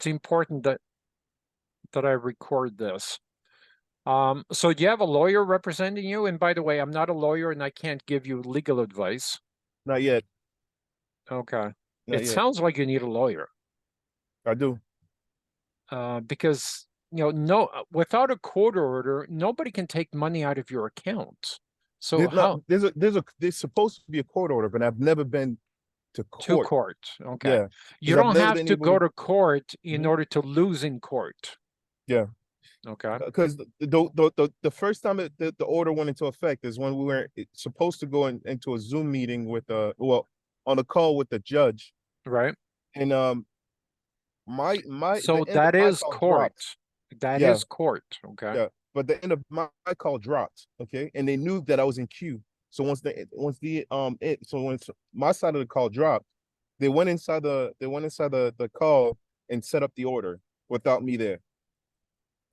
it's important that I record this. So do you have a lawyer representing you? And by the way, I'm not a lawyer and I can't give you legal advice. Not yet. Okay. Not It yet. sounds like you need a lawyer. I do. Because no, without a court order, nobody can take money out of your account. So There's not. how There's supposed to be a court order, but I've never been to to court. court? Okay. Yeah, You because I've don't never have been to able go to. to court in Mhm. order to lose in court. Yeah, Okay. because the first time the order went into effect is when we were supposed to go into a Zoom meeting with on a call with the judge, Right. and the So end of that my is call court. dropped. That Yeah, is court. Okay. yeah, but the end of my call dropped. Okay, and they knew that I was in queue. So once my side of the call dropped, they went inside the call and set up the order without me there.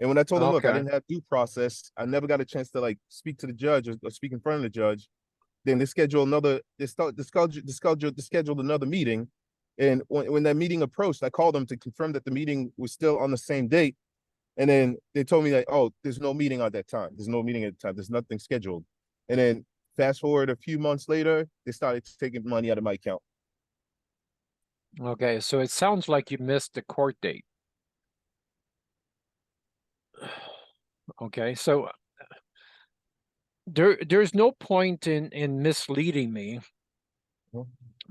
And when I told them, look, I Okay. didn't have due process, I never got a chance to like speak to the judge or speak in front of the judge. Then they scheduled another meeting. And when that meeting approached, I called them to confirm that the meeting was still on the same date. And then they told me that, oh, there's no meeting at that time. There's no meeting at the time. There's nothing scheduled. And then fast forward a few months later, they started taking money out of my account. Okay. So it sounds like you missed the court date. Okay. So there's no point in misleading me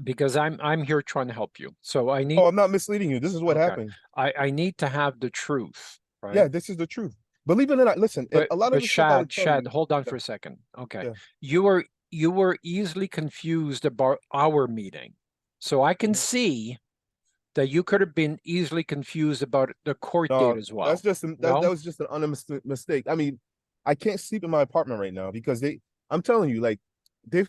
because I'm here trying to help you. So I need Oh, I'm not misleading you. This is what okay. happened. I need to have the truth, right? Yeah, this is the truth. Believe it or not, listen, But a lot of but the stuff I would tell Shad, you. hold on Yeah, for a second. Okay. yeah. You were easily confused about our meeting. So I can Mhm. see that you could have been easily confused about the court date No, as well. that No? was just an honest mistake. I mean, I can't sleep in my apartment right now because I'm telling you, like they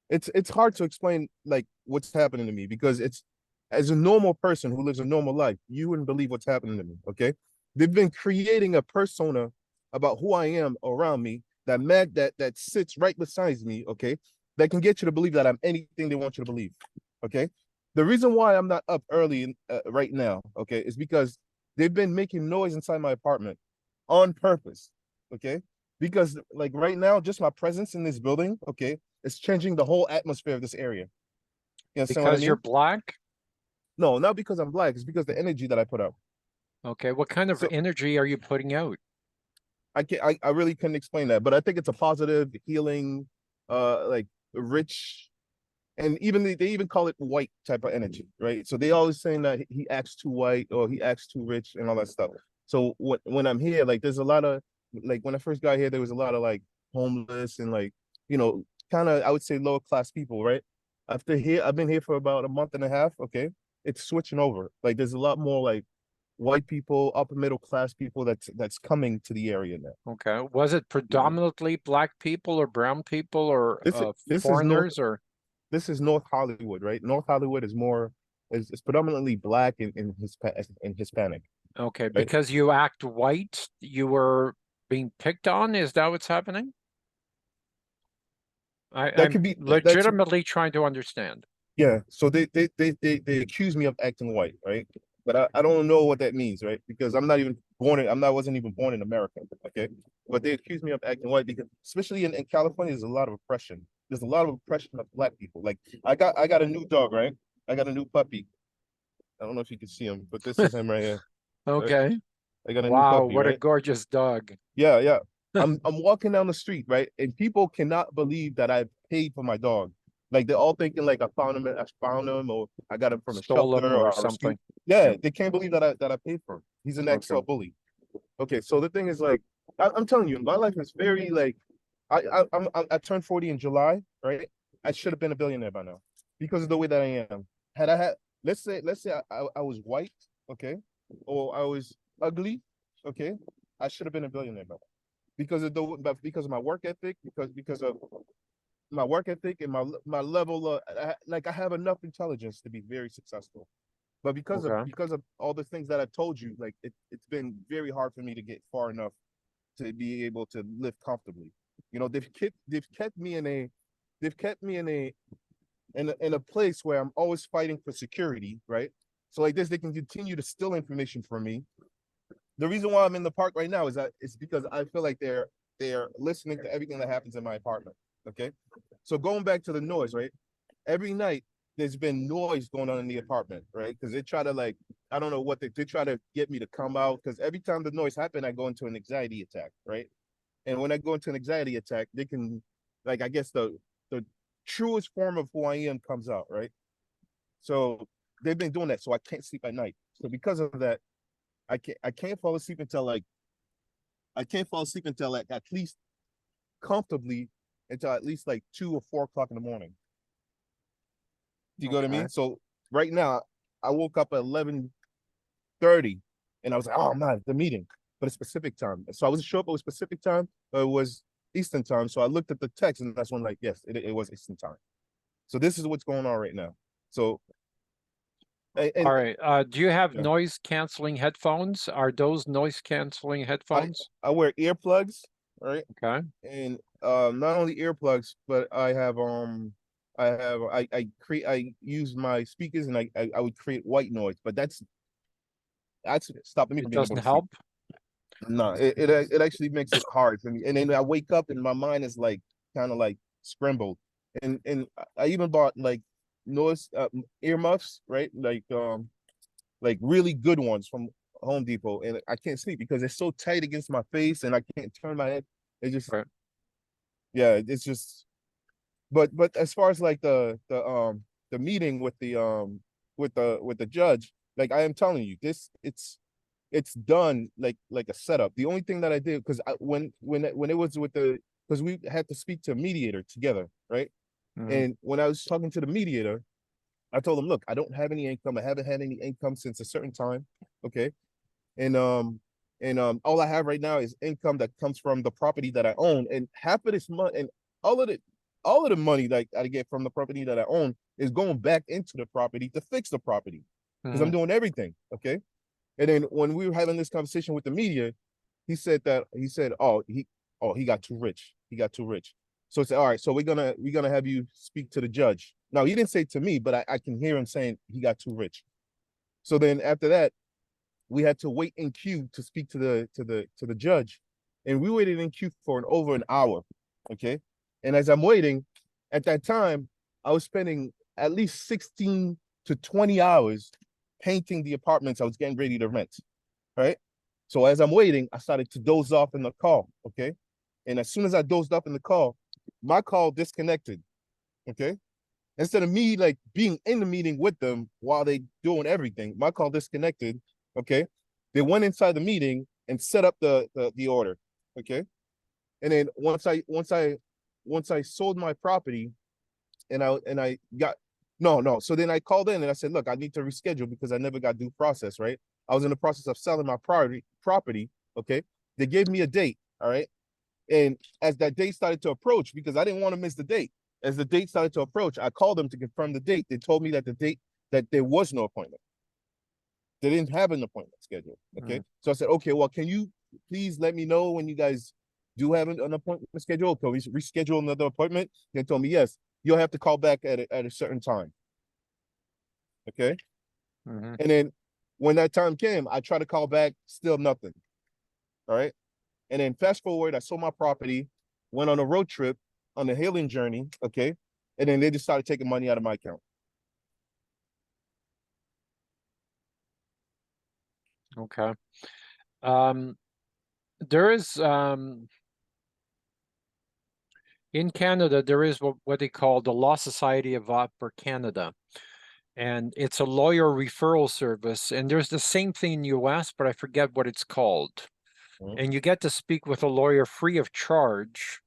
it's hard to explain like what's happening to me because it's as a normal person who lives a normal life, you wouldn't believe what's happening to me. Okay. They've been creating a persona about who I am around me that sits right beside me, okay, that can get you to believe that I'm anything they want you to believe. Okay. The reason why I'm not up early right now, okay, is because they've been making noise inside my apartment on purpose. Okay. Because like right now, just my presence in this building, okay, it's changing the whole atmosphere of this area. You understand what I Because you're mean? black? No, not because I'm black. It's because the energy that I put out. Okay. What kind of So energy are you putting out? I really couldn't explain that, but I think it's a positive, healing, like rich, and even they even call it white type of energy, right? So they always saying that he acts too white or he acts too rich and all that stuff. So when I'm here, like there's a lot of like when I first got here, there was a lot of like homeless and like you know kind of I would say lower class people, right? After here, I've been here for about a month and a half. Okay, it's switching over. Like there's a lot more like white people, upper middle class people that's coming to the area now. Okay. Was it Mhm. predominantly black people or brown people or This is foreigners or North Hollywood, right? North Hollywood is more is predominantly black and Hispanic, okay, right? because you act white, you were being picked on? Is that what's happening? That I'm could be that's legitimately trying to understand. yeah. So they accuse me of acting white, right? But I don't know what that means, right? Because I'm not wasn't even born in America, okay? But they accuse me of acting white because especially in California, there's a lot of oppression. There's a lot of oppression of black people. Like I got a new dog, right? I got a new puppy. I don't know if you can see him, but this is him right here. Right? Okay. I got a new Wow, puppy, what a right? gorgeous dog. Yeah, yeah. I'm walking down the street, right? And people cannot believe that I paid for my dog. Like they're all thinking like I found him or I got him from a Stole shelter them or or I rescued. something. Yeah, Yeah. they can't believe that I paid for him. He's an Okay. ex bully. Okay, so the thing is like I'm telling you, my life is very like I turned 40 in July, right? I should have been a billionaire by now because of the way that I am. Had I had let's say I was white, okay, or I was ugly, okay, I should have been a billionaire by now because of my work ethic, because of my work ethic and my level of like I have enough intelligence to be very successful. But Okay. because of all the things that I told you, like it's been very hard for me to get far enough to be able to live comfortably. You know, they've kept me in a they've kept me in a place where I'm always fighting for security, right? So like this, they can continue to steal information from me. The reason why I'm in the park right now is that it's because I feel like they're listening to everything that happens in my apartment. Okay. So going back to the noise, right? Every night there's been noise going on in the apartment, right? Because they try to like, I don't know what they try to get me to come out. Because every time the noise happens, I go into an anxiety attack, right? And when I go into an anxiety attack, they can, like, I guess the truest form of who I am comes out, right? So they've been doing that, so I can't sleep at night. So because of that, I can't fall asleep until like I can't fall asleep until like at least comfortably until at least like 2 or 4 o'clock in the morning. Do you go to Okay. me? So right now, I woke up at 11:30, and I was like, "Oh, I'm not at the meeting," but it's Pacific time. So I wasn't sure if it was Pacific time or it was Eastern time. So I looked at the text, and that's when like, yes, it was Eastern time. So this is what's going on right now. So All and right. Do you have yeah, noise canceling headphones? Are those noise canceling I headphones? I wear earplugs, right? Okay. And not only earplugs, but I use my speakers, and I would create white noise, but that's stopping me It from being able doesn't to sleep. help. No, it actually makes it hard for me. And then I wake up and my mind is like kind of like scrambled. And I even bought like noise earmuffs, right? Like really good ones from Home Depot, and I can't sleep because it's so tight against my face, and I can't turn my head. It just Right. yeah, it's just. But as far as like the meeting with the judge, like I am telling you, this it's done like a setup. The only thing that I did because when it was with the because we had to speak to a mediator together, right? Mhm. And when I was talking to the mediator, I told him, look, I don't have any income. I haven't had any income since a certain time. Okay. And all I have right now is income that comes from the property that I own. And half of this money and all of it, all of the money that I get from the property that I own is going back into the property to fix the property because I'm Mhm. doing everything. Okay. And then when we were having this conversation with the media, he got too rich. He got too rich. So I said, all right, so we're gonna have you speak to the judge. Now he didn't say to me, but I can hear him saying he got too rich. So then after that, we had to wait in queue to speak to the judge. And we waited in queue for over an hour. Okay. And as I'm waiting, at that time, I was spending at least 16 to 20 hours painting the apartments I was getting ready to rent. Right. So as I'm waiting, I started to doze off in the call. Okay. And as soon as I dozed up in the call, my call disconnected. Okay. Instead of me like being in the meeting with them while they doing everything, my call disconnected. Okay. They went inside the meeting and set up the order. Okay. And then once I sold my property and I got no. So then I called in and I said, look, I need to reschedule because I never got due process, right? I was in the process of selling my property. Okay. They gave me a date. All right. And as that date started to approach, because I didn't want to miss the date, as the date started to approach, I called them to confirm the date. They told me that there was no appointment. They didn't have an appointment scheduled. Okay. Mhm. So I said, okay, well, can you please let me know when you guys do have an appointment scheduled? Can we reschedule another appointment? They told me, yes, you'll have to call back at a certain time. Okay. Mhm. And then when that time came, I tried to call back, still nothing. All right. And then fast forward, I sold my property, went on a road trip on a healing journey. Okay. And then they just started taking money out of my account. Okay. Um, there is in Canada, there is what they call the Law Society of Upper Canada. And it's a lawyer referral service. And there's the same thing in US, but I forget what it's called. Mhm. And you get to speak with a lawyer free of charge.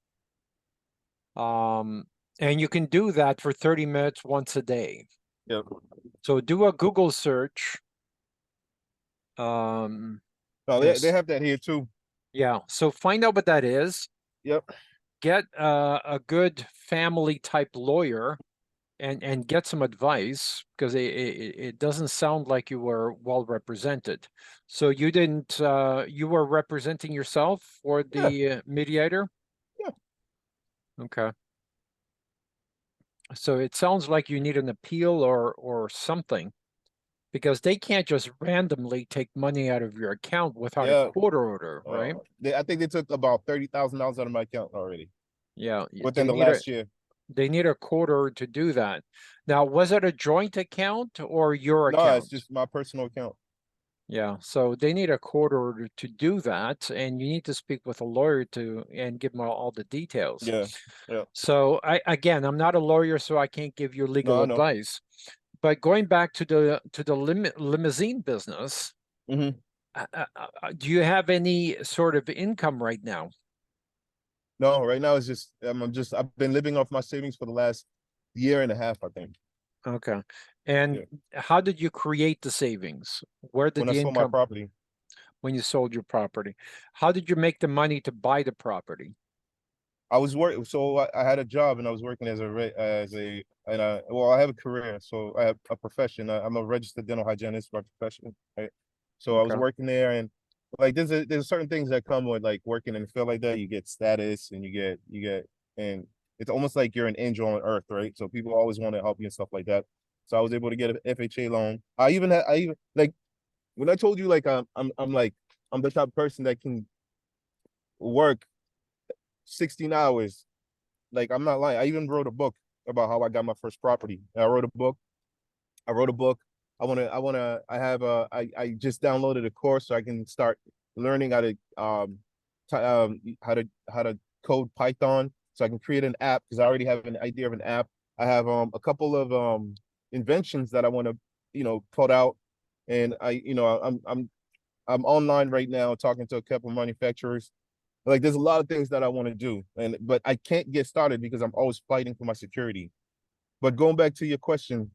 And you can do that for 30 minutes once a day. Yep. So do a Google search. Um, Oh, they yes, have that here too. yeah. So find out what that is. Yep. Get a good family type lawyer and get some advice because it doesn't sound like you were well represented. So you didn't you were representing yourself for Yeah. the mediator? Yeah. Okay. So it sounds like you need an appeal or something because they can't just randomly take money out of your account without a Yeah. court order, right? I think they took about $30,000 out of my account already Yeah, within the last year. they need a court order to do that. Now, was it a joint account or your No, it's account? just my personal account. Yeah, so they need a court order to do that, and you need to speak with a lawyer to and give them all the details. Yeah. Yeah. So again, I'm not a lawyer, so I can't give you No, legal I know. advice. But going back to the limousine business, Hmm. do you have any sort of income right now? No, right now it's just I've been living off my savings for the last year and a half, I think. Okay. And Yeah. how did you create the savings? Where did When I the sold my income property. when you sold your property? How did you make the money to buy the property? I was working, so I had a job and I was working well, I have a career, so I have a profession. I'm a registered dental hygienist by profession, right? So I was Okay. working there, and like there's certain things that come with like working in a field like that. You get status, and and it's almost like you're an angel on earth, right? So people always want to help you and stuff like that. So I was able to get an FHA loan. I even like when I told you like I'm the type of person that can work 16 hours. Like I'm not lying. I even wrote a book about how I got my first property. I wrote a book. I wrote a book. I just downloaded a course so I can start learning how to code Python so I can create an app because I already have an idea of an app. I have a couple of inventions that I want to put out, and I'm online right now talking to a couple of manufacturers. Like there's a lot of things that I want to do, but I can't get started because I'm always fighting for my security. But going back to your question,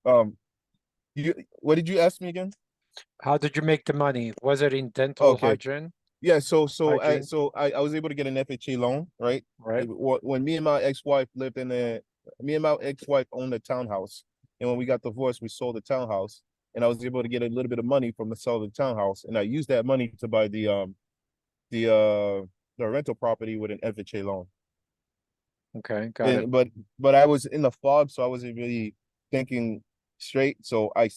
um, what did you ask me again? How did you make the money? Was it in dental Okay, hygiene? yeah. Hygiene, I was able to get an FHA loan, right? right? When me and my ex-wife lived in a, me and my ex-wife owned a townhouse, and when we got divorced, we sold the townhouse, and I was able to get a little bit of money from the sale of the townhouse, and I used that money to buy the uh the rental property with an FHA loan. Okay, got it. And but I was in the fog, so I wasn't really thinking straight. So I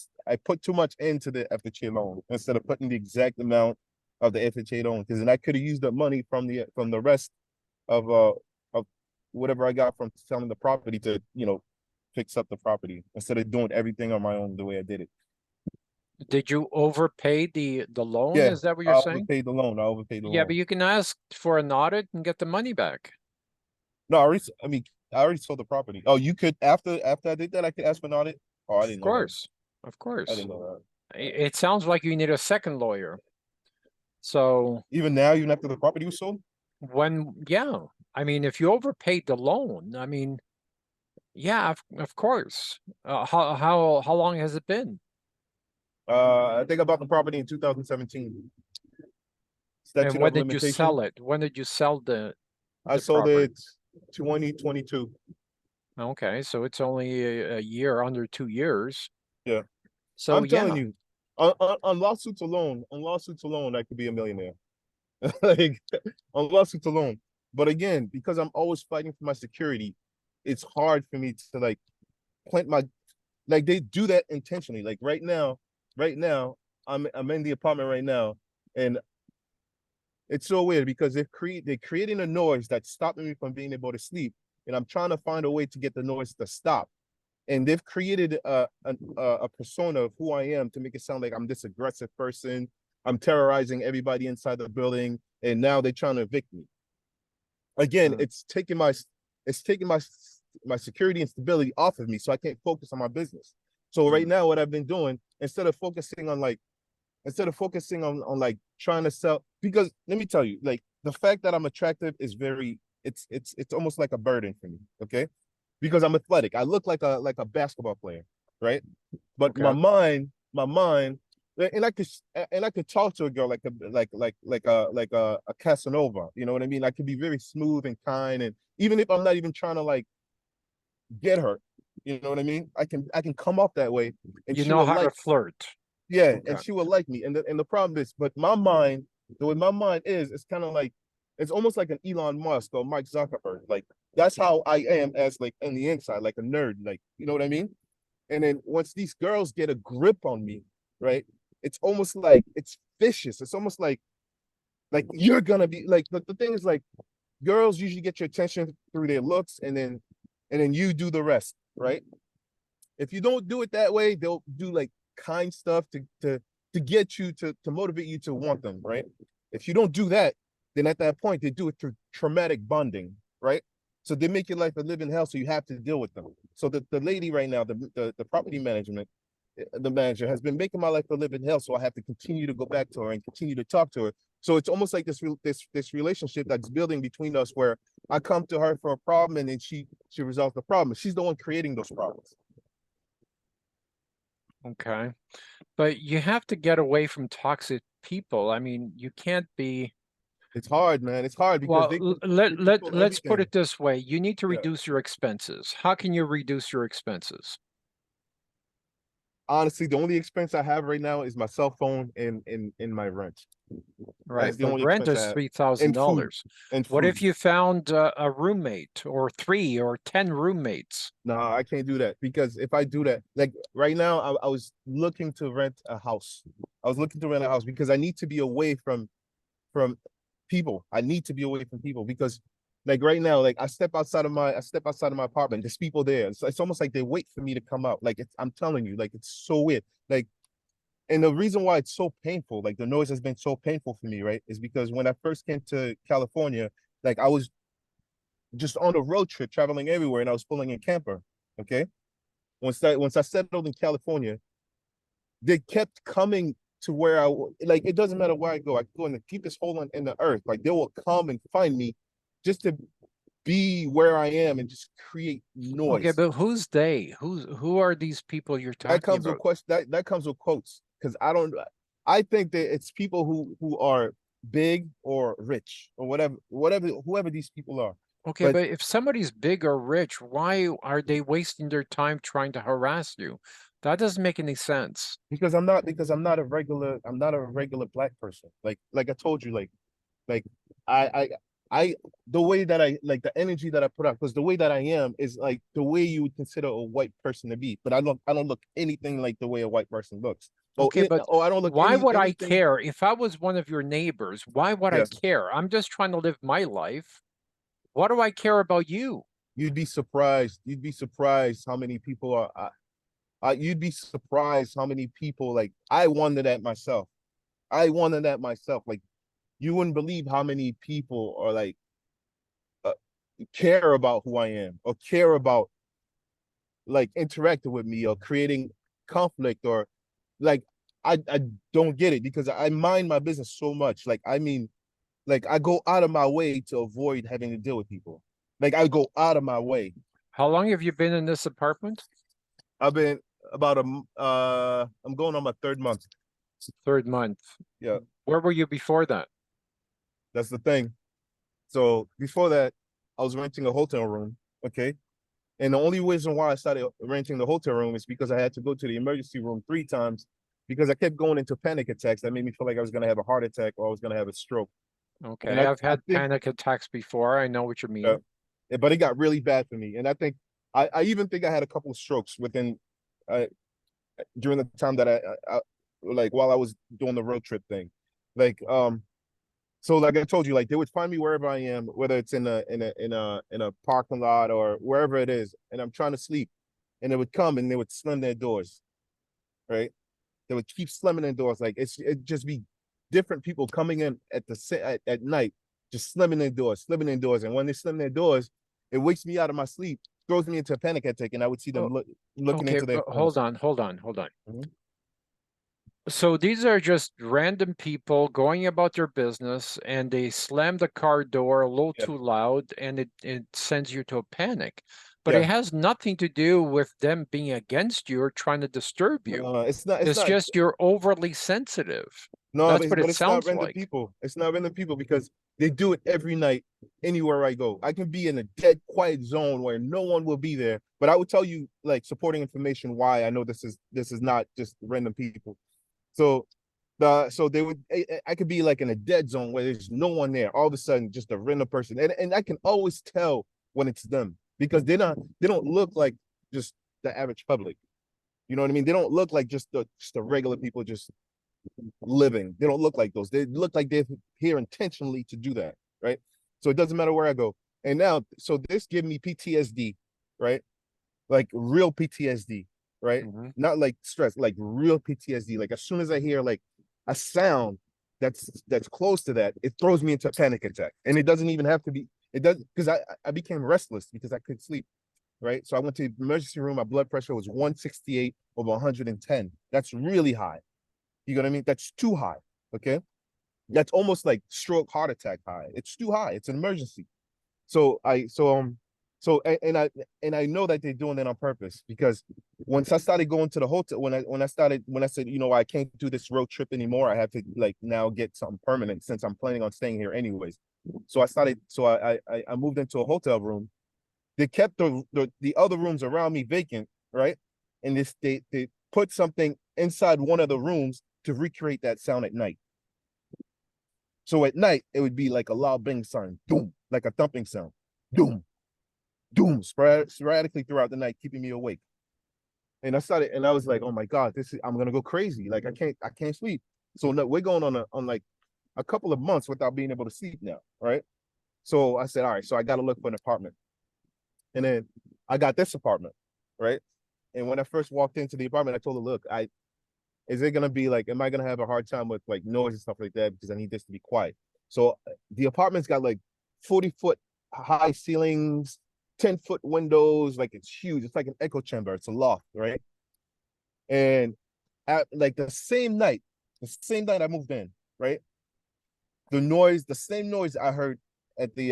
put too much into the FHA loan instead of putting the exact amount of the FHA loan, because then I could have used the money from the rest of whatever I got from selling the property to fix up the property instead of doing everything on my own the way I did it. Did you overpay the loan? Yeah, Is that what you're I saying? overpaid the loan. I overpaid the Yeah, but loan. you can ask for an audit and get the money back. No, I mean, I already sold the property. Oh, you could after I did that, I could ask for an audit. Oh, I Of didn't know that. course. Of I course. didn't know that. It sounds like you need a second lawyer. So Even now, even after the property was sold, yeah, I mean, if you overpaid the loan, I mean, yeah, of course. How long has it been? I think I bought the property in 2017. And Statute when of did you limitation. sell it? When did you sell I the sold property? it 2022. Okay, so it's only a year, under 2 years. Yeah, So I'm telling yeah, you, on lawsuits alone, I could be a millionaire. Like on lawsuits alone. But again, because I'm always fighting for my security, it's hard for me to like plant my like they do that intentionally. Like right now, I'm in the apartment right now, and it's so weird because they're creating a noise that's stopping me from being able to sleep, and I'm trying to find a way to get the noise to stop. And they've created a persona of who I am to make it sound like I'm this aggressive person. I'm terrorizing everybody inside the building, and now they're trying to evict me. Again, mm, it's taking my security and stability off of me, so I can't focus on my business. So right mm. now, what I've been doing instead of focusing on like trying to sell, because let me tell you, like the fact that I'm attractive is very it's almost like a burden for me, okay? Because I'm athletic. I look like a basketball player, right? But Okay. my mind, and I could talk to a girl like a Casanova, you know what I mean? I could be very smooth and kind, and even if I'm not even trying to like get her, you know what I mean? I can come off that way, and You she know will how to like flirt. yeah, and Okay. she will like me. And the problem is, but my mind, the way my mind is, it's kind of like it's almost like an Elon Musk or Mike Zuckerberg. Like that's how I am as like on the inside, like a nerd. Like you know what I mean? And then once these girls get a grip on me, right? It's almost like it's vicious. It's almost like you're gonna be like the thing is like girls usually get your attention through their looks and then you do the rest, right? If you don't do it that way, they'll do like kind stuff to get you to motivate you to want them, right? If you don't do that, then at that point they do it through traumatic bonding, right? So they make your life a living hell, so you have to deal with them. So the lady right now, the property management, the manager has been making my life a living hell, so I have to continue to go back to her and continue to talk to her. So it's almost like this relationship that's building between us, where I come to her for a problem and then she resolves the problem. She's the one creating those problems. Okay. But you have to get away from toxic people. I mean, you can't be, It's hard, man. It's hard because well, they can control let's put everything. it this way. You need to Yeah. reduce your expenses. How can you reduce your expenses? Honestly, the only expense I have right now is my cell phone and in my rent. Right, That's the but only rent expense I is have. three thousand And food. dollars. And What if food. you found a roommate or three or 10 roommates? No, I can't do that because if I do that, like right now, I was looking to rent a house. I was looking to rent a house because I need to be away from people. I need to be away from people because like right now, like I step outside of my apartment. There's people there. It's almost like they wait for me to come out. Like I'm telling you, like it's so weird. Like, and the reason why it's so painful, like the noise has been so painful for me, right, is because when I first came to California, like I was just on a road trip traveling everywhere and I was pulling a camper. Okay. Once I settled in California, they kept coming to where like it doesn't matter where I go. I go in the deepest hole in the earth. Like they will come and find me just to be where I am and just create Okay, noise. but who's they? Who are these people you're That talking comes with about? question that comes with quotes. Because I think that it's people who are big or rich or whatever whoever these people are. Okay, But but if somebody's big or rich, why are they wasting their time trying to harass you? That doesn't make any sense. because I'm not a regular black person. Like I told you, like I I the way that I like the energy that I put out, because the way that I am is like the way you would consider a white person to be. But I don't look anything like the way a white person looks. Okay, but I don't look why would I anything. care? If I was one of your neighbors, why would I Yeah, care? I'm just trying to live my life. What do I care about you? you'd be surprised. You'd be surprised how many people are. You'd be surprised how many people like I wonder that myself. I wonder that myself. Like you wouldn't believe how many people are like uh, care about who I am or care about like interacting with me or creating conflict or like I don't get it because I mind my business so much. Like I mean, like I go out of my way to avoid having to deal with people. Like I go out of my way. How long have you been in this apartment? I've been about I'm going on my third month. Third month. Yeah, Where were you before that? that's the thing. So before that, I was renting a hotel room. Okay. And the only reason why I started renting the hotel room is because I had to go to the emergency room 3 times because I kept going into panic attacks that made me feel like I was going to have a heart attack or I was going to have a stroke. And Okay, I've I had think, panic attacks before. I know what you uh, mean. but it got really bad for me. And I think, I even think I had a couple of strokes within, uh, during the time that like while I was doing the road trip thing. Like, so like I told you, like they would find me wherever I am, whether it's in a parking lot or wherever it is, and I'm trying to sleep, and they would come and they would slam their doors, right? They would keep slamming their doors, like it just be different people coming in at night, just slamming their doors, and when they slam their doors, it wakes me out of my sleep, throws me into a panic attack, and I would see them Oh, looking okay, into their but hold phones. on, hold on, hold on. Mhm. So these are just random people going about their business and they slam the car door a little Yeah, too loud and it sends you to a panic. But it yeah. has nothing to do with them being against you or trying to disturb you. No, it's not. It's It's not. just you're overly sensitive. No, That's what but it it's not sounds random like. people. It's not random people because they do it every night anywhere I go. I can be in a dead quiet zone where no one will be there, but I will tell you like supporting information why I know this is not just random people. So so they would I could be like in a dead zone where there's no one there. All of a sudden, just a random person, and I can always tell when it's them because they don't look like just the average public. You know what I mean? They don't look like just the regular people just living. They don't look like those. They look like they're here intentionally to do that, right? So it doesn't matter where I go. And now, so this give me PTSD, right? Like real PTSD, right? Mhm. Not like stress, like real PTSD. Like as soon as I hear like a sound that's close to that, it throws me into a panic attack. And it doesn't even have to be. It does because I became restless because I couldn't sleep, right? So I went to the emergency room. My blood pressure was 168 over 110. That's really high. You know what I mean? That's too high. Okay. That's almost like stroke, heart attack high. It's too high. It's an emergency. So I so and I know that they're doing it on purpose because once I started going to the hotel, when I said, I can't do this road trip anymore, I have to like now get something permanent since I'm planning on staying here anyways. So I moved into a hotel room. They kept the other rooms around me vacant, right? And they put something inside one of the rooms to recreate that sound at night. So at night, it would be like a loud bang sound, doom, like a thumping sound, doom, doom, sporadically throughout the night, keeping me awake. And I was like, oh my God, I'm gonna go crazy. Like I can't sleep. So no, we're going on like a couple of months without being able to sleep now, right? So I said, all right, so I gotta look for an apartment. And then I got this apartment, right? And when I first walked into the apartment, I told her, look, is it gonna be like, am I gonna have a hard time with like noise and stuff like that? Because I need this to be quiet. So the apartment's got like 40-foot high ceilings, 10-foot windows, like it's huge. It's like an echo chamber. It's a loft, right? And at like the same night I moved in, right? The same noise I heard at the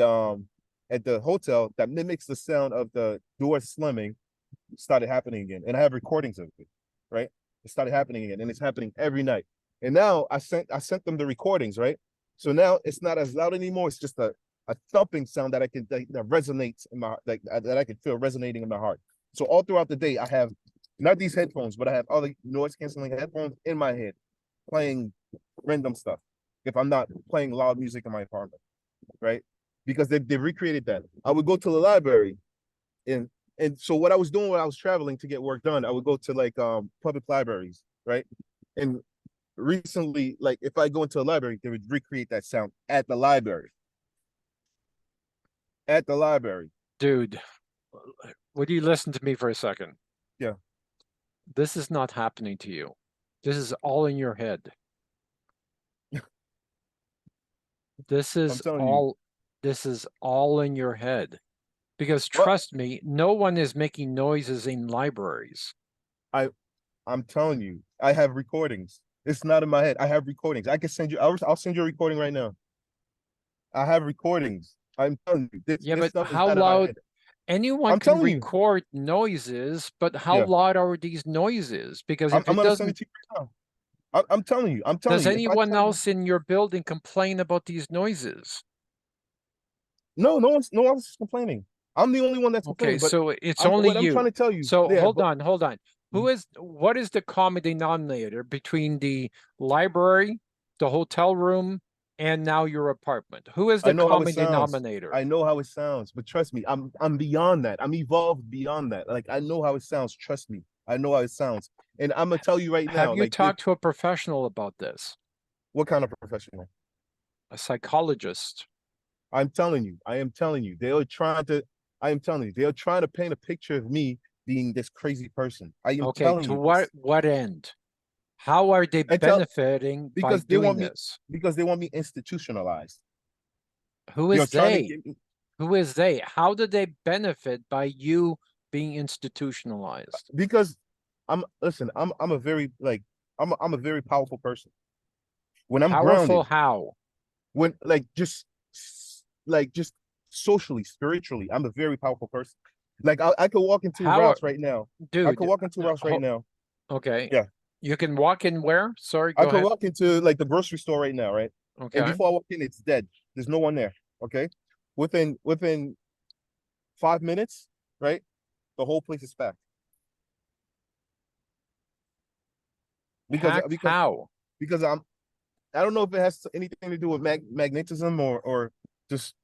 hotel that mimics the sound of the door slamming started happening again. And I have recordings of it, right? It started happening again, and it's happening every night. And now I sent them the recordings, right? So now it's not as loud anymore. It's just a thumping sound that resonates in my like that I can feel resonating in my heart. So all throughout the day, I have not these headphones, but I have other noise canceling headphones in my head, playing random stuff. If I'm not playing loud music in my apartment, right? Because they recreated that. I would go to the library and so what I was doing when I was traveling to get work done, I would go to like public libraries, right? And recently, like if I go into a library, they would recreate that sound at the library. At the library. Dude, would you listen to me for a second? Yeah. This is not happening to you. This is all in your head. This I'm is telling you. all this is all in your head. Because What trust me, no one is making noises in libraries. I I'm telling you, I have recordings. It's not in my head. I have recordings. I can send you. I'll send you a recording right now. I have recordings. I'm telling you, this Yeah, this but stuff is how not in my loud head. anyone I'm can telling you. record noises, but how Yeah. loud are these noises? Because I'm, if I'm it gonna send doesn't, it to you right now. I'm telling you. I'm telling does you. If I anyone tell you, else in your building complain about these noises? no, no one's complaining. I'm the only one that's Okay, complaining. But so it's I'm only what I'm trying you. to tell you. So Yeah, hold but on, hold on. What is the common denominator between the library, the hotel room, and now your apartment? Who is I the know how it common sounds. denominator? I know how it sounds. But trust me, I'm beyond that. I'm evolved beyond that. Like I know how it sounds. Trust me. I know how it sounds. And I'm gonna tell you right Have now, you like this, talked to a professional about this? what kind of professional? A psychologist? I'm telling you, I am telling you, they are trying to. I am telling you, they are trying to paint a picture of me being this crazy person. I am Okay, telling to you this. what end? How are they And tell benefiting by because they doing want me this? because they want me institutionalized. Who They're is trying to they? get me. Who is they? How do they benefit by you being institutionalized? Because I'm listen, I'm a very like I'm a very powerful person. When I'm Powerful grounded, how? when like just socially, spiritually, I'm a very powerful person. Like I could walk into How are, Ralph's right now. I could dude, walk into Ralph's right now. okay. Yeah. You can walk in where? Sorry, I go could ahead. walk into like the grocery store right now, right? And Okay. before I walk in, it's dead. There's no one there. Okay. Within 5 minutes, right? The whole place is packed. Because Packed because how? because I don't know if it has anything to do with magnetism or just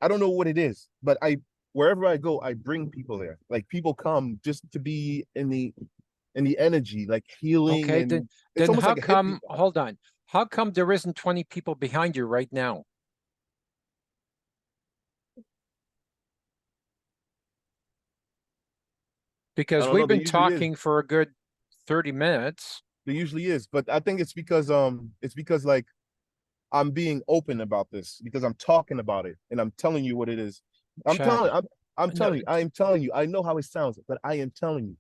I don't know what it is, but I wherever I go, I bring people there. Like people come just to be in the and the energy, like healing, Okay, and it's then almost how like a hippie come, vibe. hold on, how come there isn't 20 people behind you right now? I Because don't know. we've There been usually is. talking for a good 30 minutes. There usually is, but I think it's because like I'm being open about this because I'm talking about it and I'm telling you what it is. I'm Chad, telling I'm no, telling you, I am telling you. I know how it sounds, but I am telling you.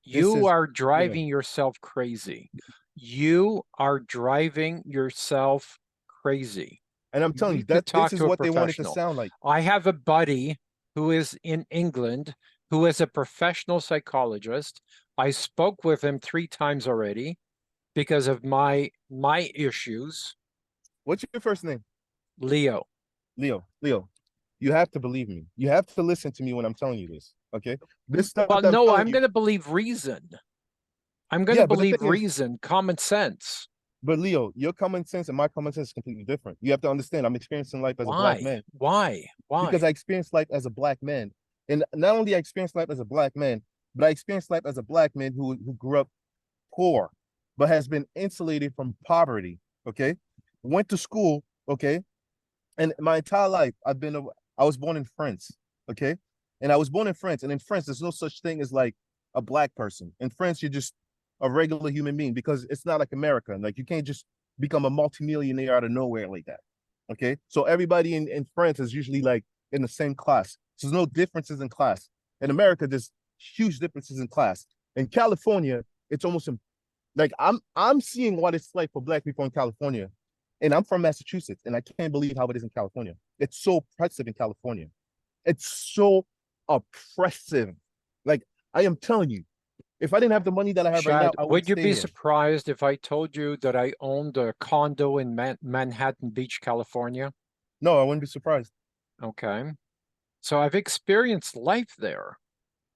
This you is, are you know, driving yourself crazy. You are driving yourself crazy. and I'm You telling you need to that this talk is to a what they want it to professional. sound like. I have a buddy who is in England who is a professional psychologist. I spoke with him 3 times already because of my issues. What's your first name? Leo. Leo, you have to believe me. You have to listen to me when I'm telling you this. Okay. This stuff Well, that I'm no, telling I'm you. going to believe reason. I'm going to Yeah, but the believe thing is, reason, common sense. but Leo, your common sense and my common sense is completely different. You have to understand I'm experiencing life as a black Why? man Why? because Why? I experienced life as a black man. And not only I experienced life as a black man, but I experienced life as a black man who grew up poor, but has been insulated from poverty. Okay. Went to school. Okay. And my entire life, I was born in France. Okay. And I was born in France. And in France, there's no such thing as like a black person. In France, you're just a regular human being because it's not like America. Like you can't just become a multimillionaire out of nowhere like that. Okay. So everybody in France is usually like in the same class. So there's no differences in class. In America, there's huge differences in class. In California, it's almost like I'm seeing what it's like for black people in California. And I'm from Massachusetts, and I can't believe how it is in California. It's so oppressive in California. It's so oppressive. Like I am telling you, if I didn't have the money that I have right now, Chad, I wouldn't would you stay be here. surprised if I told you that I owned a condo in Manhattan Beach, California? No, I wouldn't be surprised. Okay. So I've experienced life there.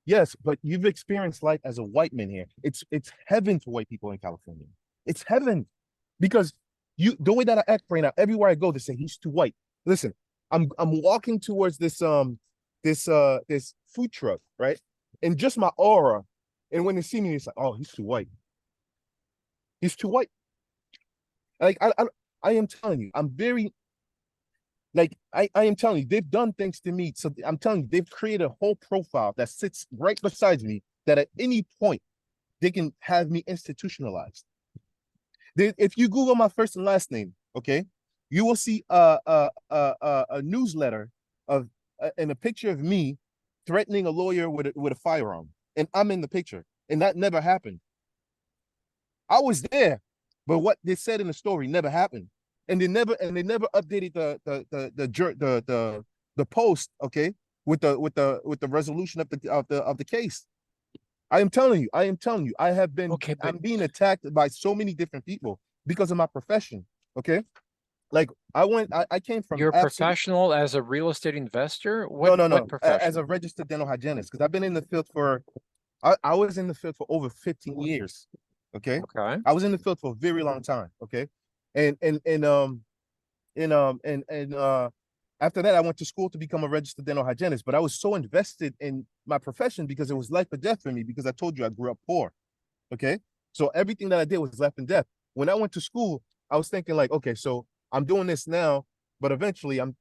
Yes, but you've experienced life as a white man here. It's heaven for white people in California. It's heaven because you the way that I act right now, everywhere I go, they say he's too white. Listen, I'm walking towards this food truck, right? And just my aura, and when they see me, it's like, oh, he's too white. He's too white. Like I am telling you, I'm very like I am telling you, they've done things to me. So I'm telling you, they've created a whole profile that sits right beside me that at any point they can have me institutionalized. If you Google my first and last name, okay, you will see a newsletter of and a picture of me threatening a lawyer with a firearm, and I'm in the picture, and that never happened. I was there, but what they said in the story never happened, and they never updated the post, okay, with the resolution of the case. I am telling you, Okay, but I'm being attacked by so many different people because of my profession. Okay. Like I came from you're a absolute, professional as a real estate investor? no, no, What no, as profession? a registered dental hygienist, because I've been in the field for, I was in the field for over 15 years. Okay. Okay. I was in the field for a very long time. Okay. And, and, and, um, and after that, I went to school to become a registered dental hygienist, but I was so invested in my profession because it was life or death for me because I told you I grew up poor. Okay. So everything that I did was life and death. When I went to school, I was thinking like, okay, so I'm doing this now, but eventually I'm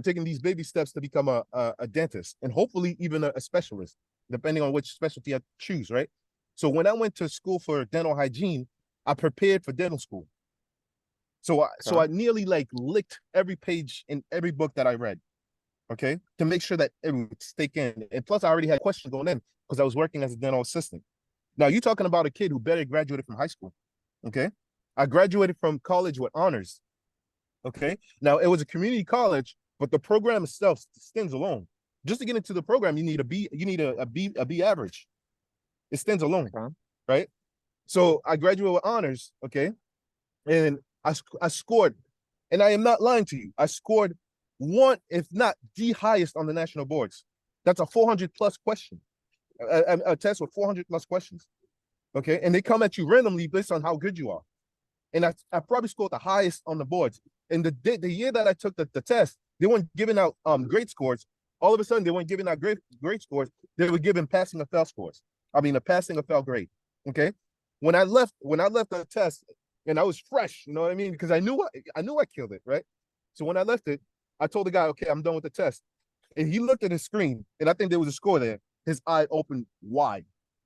taking these baby steps to become a dentist and hopefully even a specialist, depending on which specialty I choose, right? So when I went to school for dental hygiene, I prepared for dental school. So I Okay. nearly like licked every page in every book that I read, okay, to make sure that it would stick in. And plus, I already had questions going in because I was working as a dental assistant. Now you're talking about a kid who barely graduated from high school, okay? I graduated from college with honors, okay? Now it was a community college, but the program itself stands alone. Just to get into the program, you need a B, you need a B average. It stands alone, Okay. right? So I graduated with honors, okay? And I scored, and I am not lying to you. I scored one, if not the highest on the national boards. That's a 400 plus question, a test with 400 plus questions. Okay, and they come at you randomly based on how good you are. And I probably scored the highest on the boards. And the year that I took the test, they weren't giving out grade scores. All of a sudden, they weren't giving out grade scores. They were giving passing or fail scores. I mean, a passing or fail grade. Okay. When I left the test, and I was fresh, you know what I mean? Because I knew I killed it, right? So when I left it, I told the guy, okay, I'm done with the test. And he looked at his screen, and I think there was a score there. His eye opened wide.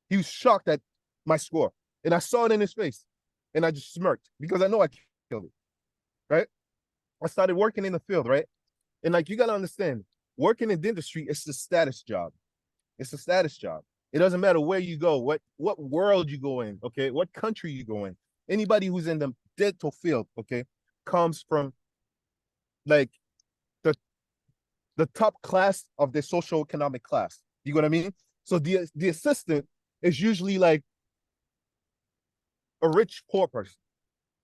He was shocked at my score. And I saw it in his face. And I just smirked because I know I killed it. Right. I started working in the field, right? And like you gotta understand, working in dentistry, it's a status job. It's a status job. It doesn't matter where you go, what world you go in, okay, what country you go in. Anybody who's in the dental field, okay, comes from like the the top class of their social economic class. You know what I mean? So the assistant is usually like a rich poor person,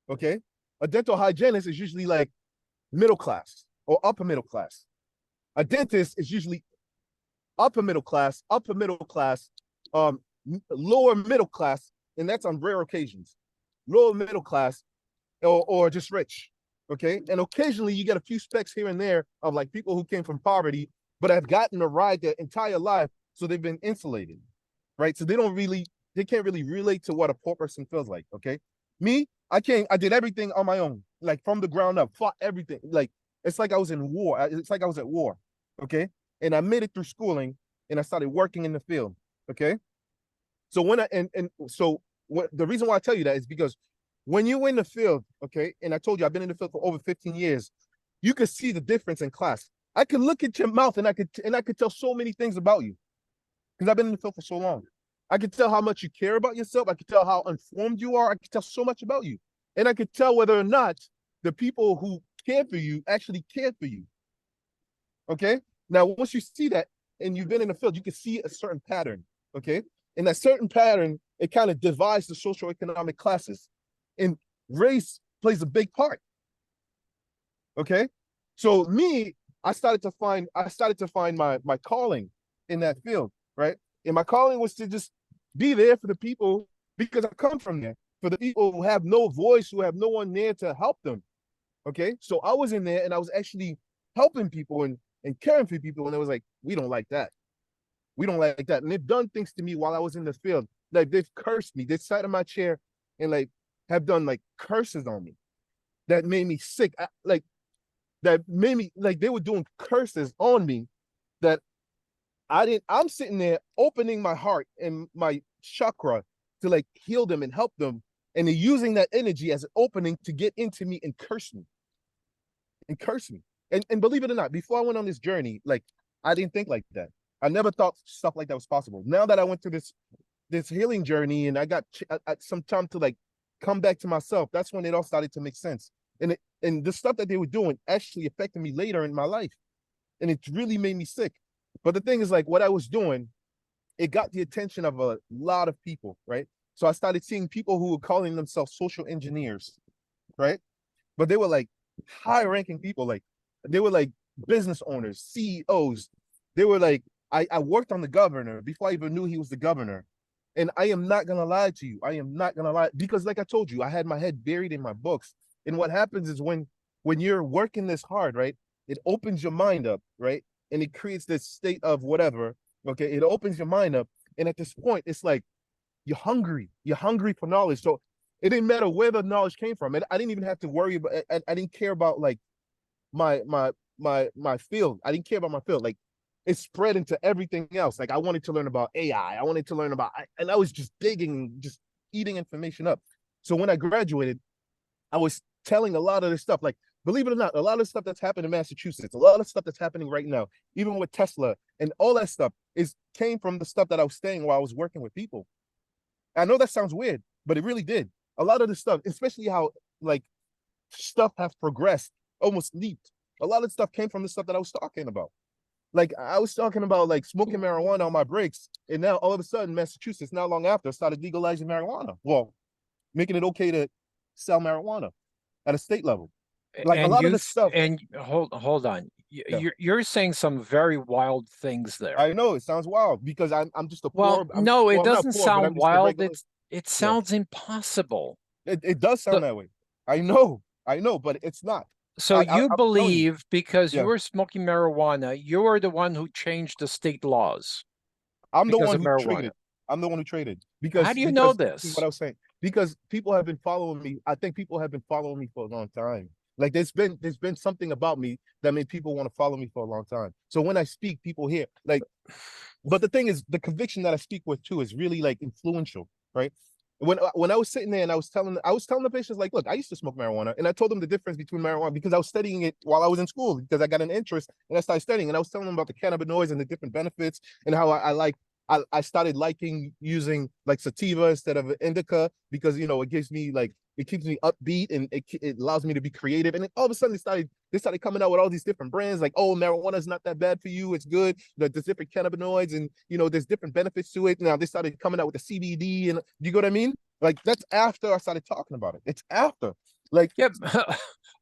okay? A dental hygienist is usually like middle class or upper middle class. A dentist is usually upper middle class, lower middle class, and that's on rare occasions. Lower middle class or just rich. Okay. And occasionally you get a few specks here and there of like people who came from poverty, but have gotten a ride their entire life. So they've been insulated. Right. So they can't really relate to what a poor person feels like. Okay. Me, I did everything on my own, like from the ground up, fought everything. Like it's like I was in war. It's like I was at war. Okay. And I made it through schooling and I started working in the field. Okay. So when I and so what the reason why I tell you that is because when you're in the field, okay, and I told you I've been in the field for over 15 years, you could see the difference in class. I could look at your mouth and I could tell so many things about you because I've been in the field for so long. I could tell how much you care about yourself. I could tell how informed you are. I could tell so much about you. And I could tell whether or not the people who care for you actually care for you. Okay. Now, once you see that and you've been in the field, you can see a certain pattern. Okay. And that certain pattern, it kind of divides the socioeconomic classes. And race plays a big part. Okay. So me, I started to find my calling in that field, right? And my calling was to just be there for the people because I come from there, for the people who have no voice, who have no one there to help them. Okay. So I was in there and I was actually helping people and caring for people. And it was like, we don't like that. We don't like that. And they've done things to me while I was in the field. Like they've cursed me. They sat in my chair and like have done like curses on me that made me sick. Like that made me like they were doing curses on me that I'm sitting there opening my heart and my chakra to like heal them and help them. And they're using that energy as an opening to get into me and curse me. And curse me. And believe it or not, before I went on this journey, like I didn't think like that. I never thought stuff like that was possible. Now that I went through this healing journey and I got some time to like come back to myself, that's when it all started to make sense. And the stuff that they were doing actually affected me later in my life. And it really made me sick. But the thing is, like what I was doing, it got the attention of a lot of people, right? So I started seeing people who were calling themselves social engineers, right? But they were like high ranking people, like they were like business owners, CEOs. They were like, I worked on the governor before I even knew he was the governor. And I am not gonna lie to you. I am not gonna lie because, like I told you, I had my head buried in my books. And what happens is when you're working this hard, right? It opens your mind up, right? And it creates this state of whatever. Okay, it opens your mind up, and at this point, it's like you're hungry. You're hungry for knowledge. So it didn't matter where the knowledge came from. I didn't even have to worry about. I didn't care about like my field. I didn't care about my field. Like it spread into everything else. Like I wanted to learn about AI. I wanted to learn about, and I was just digging, just eating information up. So when I graduated, I was telling a lot of this stuff. Like believe it or not, a lot of stuff that's happened in Massachusetts, a lot of stuff that's happening right now, even with Tesla and all that stuff, is came from the stuff that I was saying while I was working with people. I know that sounds weird, but it really did. A lot of the stuff, especially how like stuff have progressed, almost leaped. A lot of stuff came from the stuff that I was talking about. Like I was talking about like smoking marijuana on my breaks, and now all of a sudden Massachusetts, not long after, started legalizing marijuana. Well, making it okay to sell marijuana at a state level. Like a And lot of the stuff. and hold on. Yeah, You're saying some very wild things there. I know it sounds wild because I'm just a Well, poor. no, it I'm not doesn't poor, but I'm sound just a wild. regular. It Yeah, sounds impossible. it does So sound that way. I know, but it's not. so you I'm telling you. believe because you Yeah, were smoking marijuana, you're the one who changed the state laws I'm the because one of who triggered marijuana. it. I'm the one who traded How because do you know this is what this? I was saying. Because people have been following me. I think people have been following me for a long time. Like there's been something about me that made people want to follow me for a long time. So when I speak, people hear like. But the thing is, the conviction that I speak with too is really like influential, right? When I was sitting there and I was telling the patients like, look, I used to smoke marijuana, and I told them the difference between marijuana because I was studying it while I was in school because I got an interest and I started studying, and I was telling them about the cannabinoids and the different benefits and how I started liking using like sativa instead of indica because it gives me like it keeps me upbeat and it allows me to be creative. And then all of a sudden they started coming out with all these different brands like, oh, marijuana is not that bad for you, it's good. There's different cannabinoids and there's different benefits to it. Now they started coming out with the CBD and you know what I mean? Like that's after I started talking about it. It's after. Like Yep.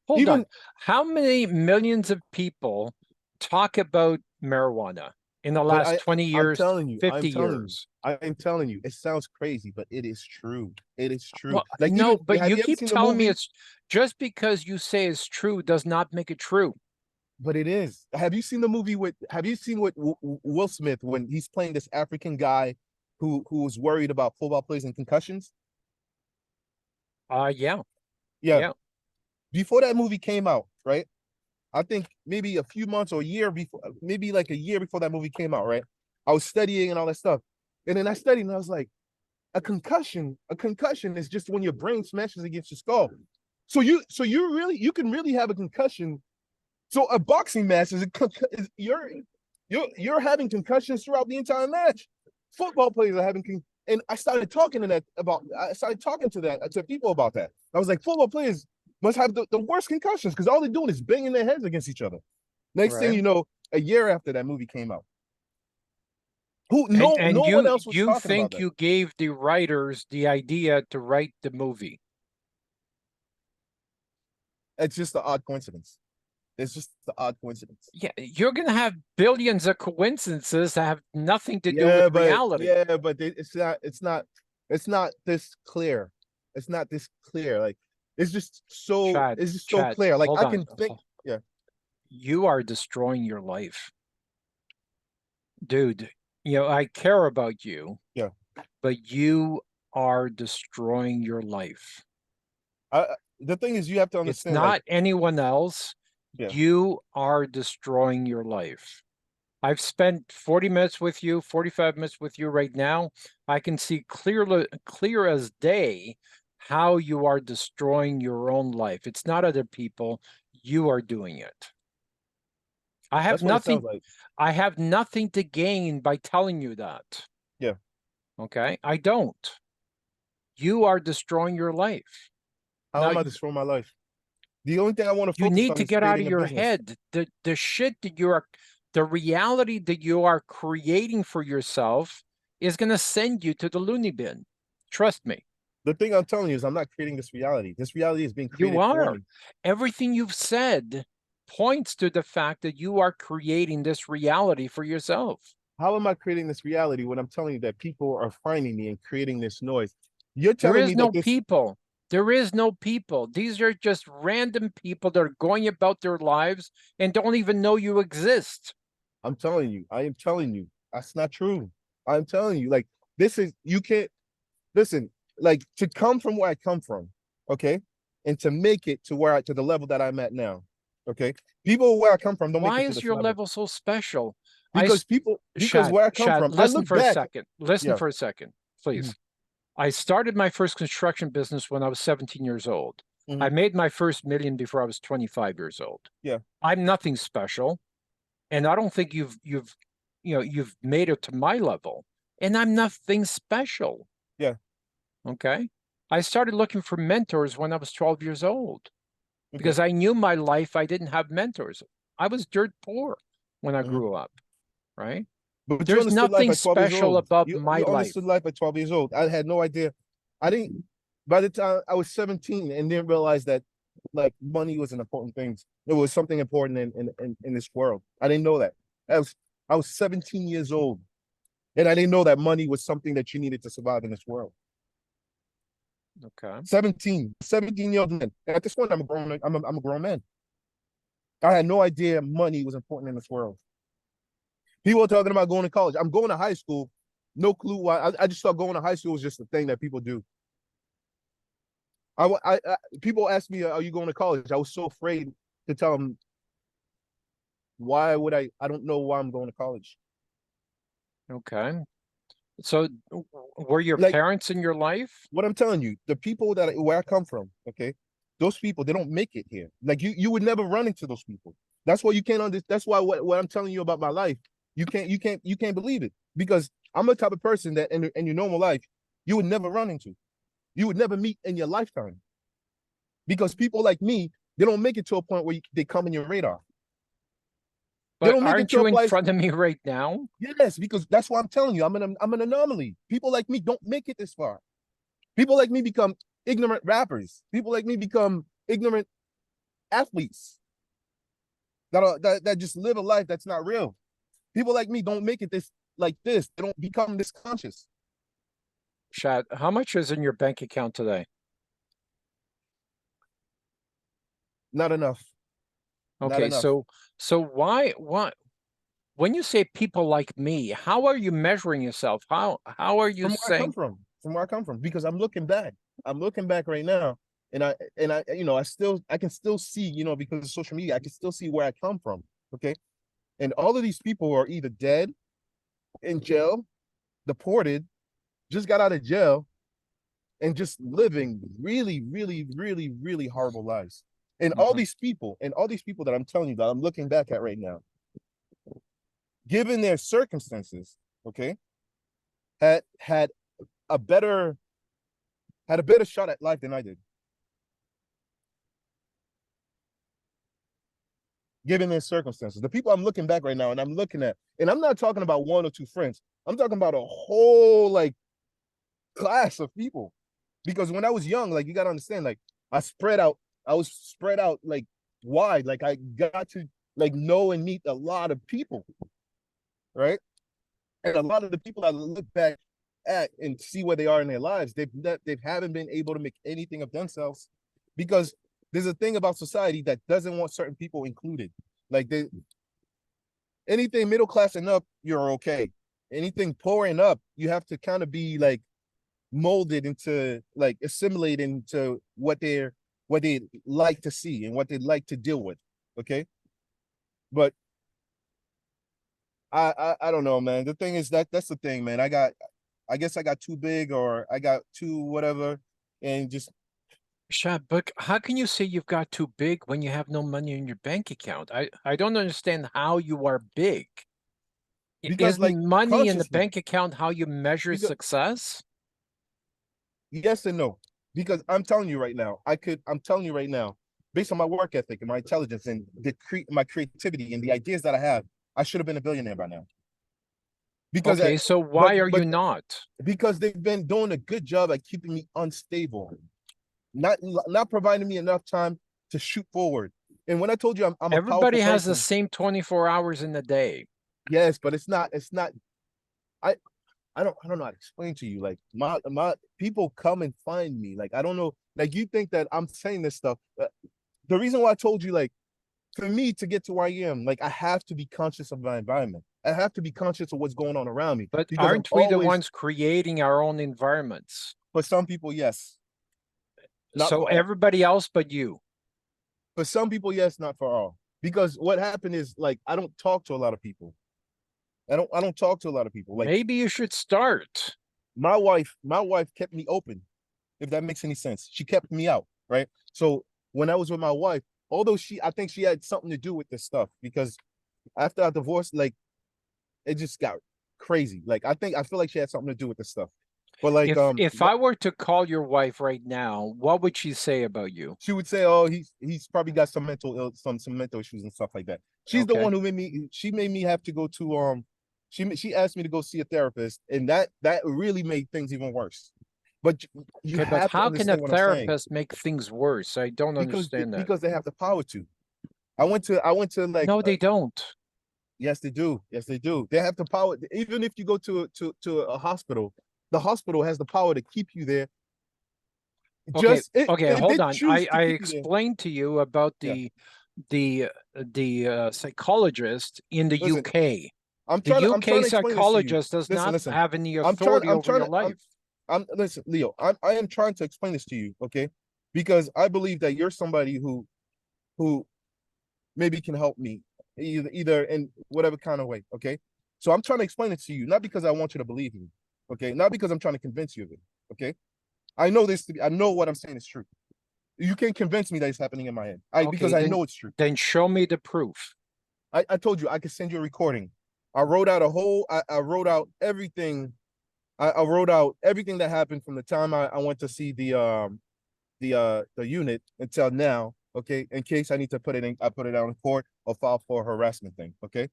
Hold on. even How many millions of people talk about marijuana in the but last 20 years, I'm 50 telling you, years? I'm telling you, it sounds crazy, but it is true. It is true. Well, Like no, even but have you you ever keep seen the telling me movie? it's just because you say it's true does not make it true. But it is. Have you seen the movie with? Have you seen what Will Smith when he's playing this African guy who was worried about football players and concussions? Yeah, Yeah. yeah. Before that movie came out, right? I think maybe a few months or a year before, maybe like a year before that movie came out, right? I was studying and all that stuff, and then I studied and I was like, a concussion is just when your brain smashes against your skull. You can really have a concussion. So a boxing match is you're having concussions throughout the entire match. Football players are having and I started talking to that to people about that. I was like, football players must have the worst concussions because all they're doing is banging their heads against each other. Next thing Right. you know, a year after that movie came out, who And no one you else was you talking about think that. you gave the writers the idea to write the movie. It's just an odd coincidence. It's just the odd coincidence. Yeah, you're gonna have billions of coincidences that have nothing to do with reality. It's not this clear. It's not this clear. Like Chad, it's just so Chad, clear. Like hold I on. can think, yeah, You are destroying your life. Dude, I care about you, yeah. but you are destroying your life. I the thing is you have to It's understand, like, not anyone else. yeah, You are destroying your life. I've spent 40 minutes with you, 45 minutes with you right now. I can see clear as day how you are destroying your own life. It's not other people. You are doing it. I have that's what it nothing sounds like. I have nothing to gain by telling you that. Yeah. Okay? I don't. You are destroying your life. How Now am I destroying my life? The only thing I want to you focus need on to is get out of creating a your business. head the shit that the reality that you are creating for yourself is going to send you to the loony bin. Trust me. The thing I'm telling you is I'm not creating this reality. This reality is being You created for are. me. Everything you've said points to the fact that you are creating this reality for yourself. How am I creating this reality when I'm telling you that people are finding me and creating this noise? You're There telling is me that no this people. There is no people. These are just random people that are going about their lives and don't even know you exist. I'm telling you, I am telling you, that's not true. I'm telling you, like, this is, you can't, listen, like, to come from where I come from, okay, and to make it to to the level that I'm at now, okay, people where I come from don't make Why it to is this your level level so special? I, because because Shad, where I come Shad, from, I listen look for a back, second. Listen yeah, for a second, mhm, please. I started my first construction business when I was 17 years old. mhm, I made my first million before I was 25 years old. yeah, I'm nothing special, and I don't think you've made it to my level, and I'm nothing special. yeah, Okay? I started looking for mentors when I was 12 years old okay, because I knew my life I didn't have mentors. I was dirt poor when I mhm. grew up, right? But you There's understood life nothing at 12 years special old. about my You life. understood life at 12 years old. I had no idea. I didn't by the time I was 17 and didn't realize that like money was an important thing. It was something important in this world. I didn't know that. I was 17 years old and I didn't know that money was something that you needed to survive in this world. Okay. 17 year old man. At this point, I'm a grown man. I had no idea money was important in this world. People are talking about going to college. I'm going to high school No clue why. I just thought going to high school was just a thing that people do. People ask me, "Are you going to college?" I was so afraid to tell them why would I? I don't know why I'm going to college. Okay. So were your Like parents in your life? what I'm telling you, the people that where I come from, okay, those people they don't make it here. Like you would never run into those people. That's why you can't understand. That's why what I'm telling you about my life, you can't believe it because I'm the type of person that in your normal life you would never run into, you would never meet in your lifetime because people like me they don't make it to a point where they come in your radar. They But don't make it aren't to you a in place. front of me right now? Yes, because that's why I'm telling you, I'm an anomaly. People like me don't make it this far. People like me become ignorant rappers. People like me become ignorant athletes that just live a life that's not real. People like me don't make it this like this. They don't become this conscious. Chad, how much is in your bank account today? Not enough. Not Okay, enough. so why when you say people like me, how are you measuring yourself? How are you From where I come saying from. From where I come from. Because I'm looking back. I'm looking back right now. And I I can still see, because of social media, I can still see where I come from. Okay. And all of these people are either dead, in jail, deported, just got out of jail, and just living really, really, really, really horrible lives. Mhm. And all these people that I'm telling you that I'm looking back at right now, given their circumstances, okay, had a better had a better shot at life than I did. Given their circumstances, the people I'm looking back right now, and I'm looking at, and I'm not talking about one or two friends. I'm talking about a whole like class of people. Because when I was young, like you gotta understand, like I spread out, I was spread out like wide. Like I got to like know and meet a lot of people, right? And a lot of the people I look back at and see where they are in their lives, they haven't been able to make anything of themselves because there's a thing about society that doesn't want certain people included. Like anything middle class and up, you're okay. Anything poor and up, you have to kind of be like molded into like assimilate into what they like to see and what they like to deal with. Okay. But I don't know, man. The thing is that's the thing, man. I guess I got too big or I got too whatever and just Chad, but how can you say you've got too big when you have no money in your bank account? I don't understand how you are big. because like Isn't money in the consciously, bank account how you measure because success? yes and no. Because I'm telling you right now, based on my work ethic and my intelligence and my creativity and the ideas that I have, I should have been a billionaire by now. Because Okay, so but why are you but not? because they've been doing a good job at keeping me unstable, not providing me enough time to shoot forward. And when I told you I'm a Everybody powerful has the person, same 24 hours in the day. yes, but it's not. I I don't know how to explain to you. Like my people come and find me. Like I don't know. Like you think that I'm saying this stuff. The reason why I told you, like for me to get to where I am, like I have to be conscious of my environment. I have to be conscious of what's going on around me But because I'm aren't we the always. ones creating our own environments? For some people, yes, not So for all. everybody else but you. For some people, yes, not for all. Because what happened is like I don't talk to a lot of people. I don't talk to a lot of people. Like Maybe you should start. my wife kept me open, if that makes any sense. She kept me out, right? So when I was with my wife, although I think she had something to do with this stuff because after I divorced, like it just got crazy. Like I feel like she had something to do with this stuff. But like If I were to call your wife right now, what would she say about you? she would say, "Oh, he's probably got some mental some mental issues and stuff like that." She's the Okay. one who made me. She made me have to go to She asked me to go see a therapist, and that really made things even worse. But you Okay, but have to how can a understand what I'm saying therapist make things worse? I don't understand that. because they have the power to. I went to like No, they don't. yes they do, yes they do. They have the power. Even if you go to a hospital, the hospital has the power to keep you there. Okay, Just it, okay, if they hold on. choose to I keep you there, explained to you about yeah. the psychologist in the Listen, UK. The I'm trying UK to explain this to you. psychologist does Listen, not listen. have any I'm trying authority I'm over trying your to life. I'm listen, Leo. I am trying to explain this to you, okay? Because I believe that you're somebody who maybe can help me either in whatever kind of way, okay? So I'm trying to explain it to you, not because I want you to believe me, okay? Not because I'm trying to convince you of it, okay? I know this to be, I know what I'm saying is true. You can't convince me that it's happening in my head. Because Okay, I know it's true. then show me the proof. I told you I could send you a recording. I wrote out a whole I wrote out everything. I wrote out everything that happened from the time I went to see the unit until now. Okay, in case I need to put it in, I put it out in court or file for a harassment thing. Okay,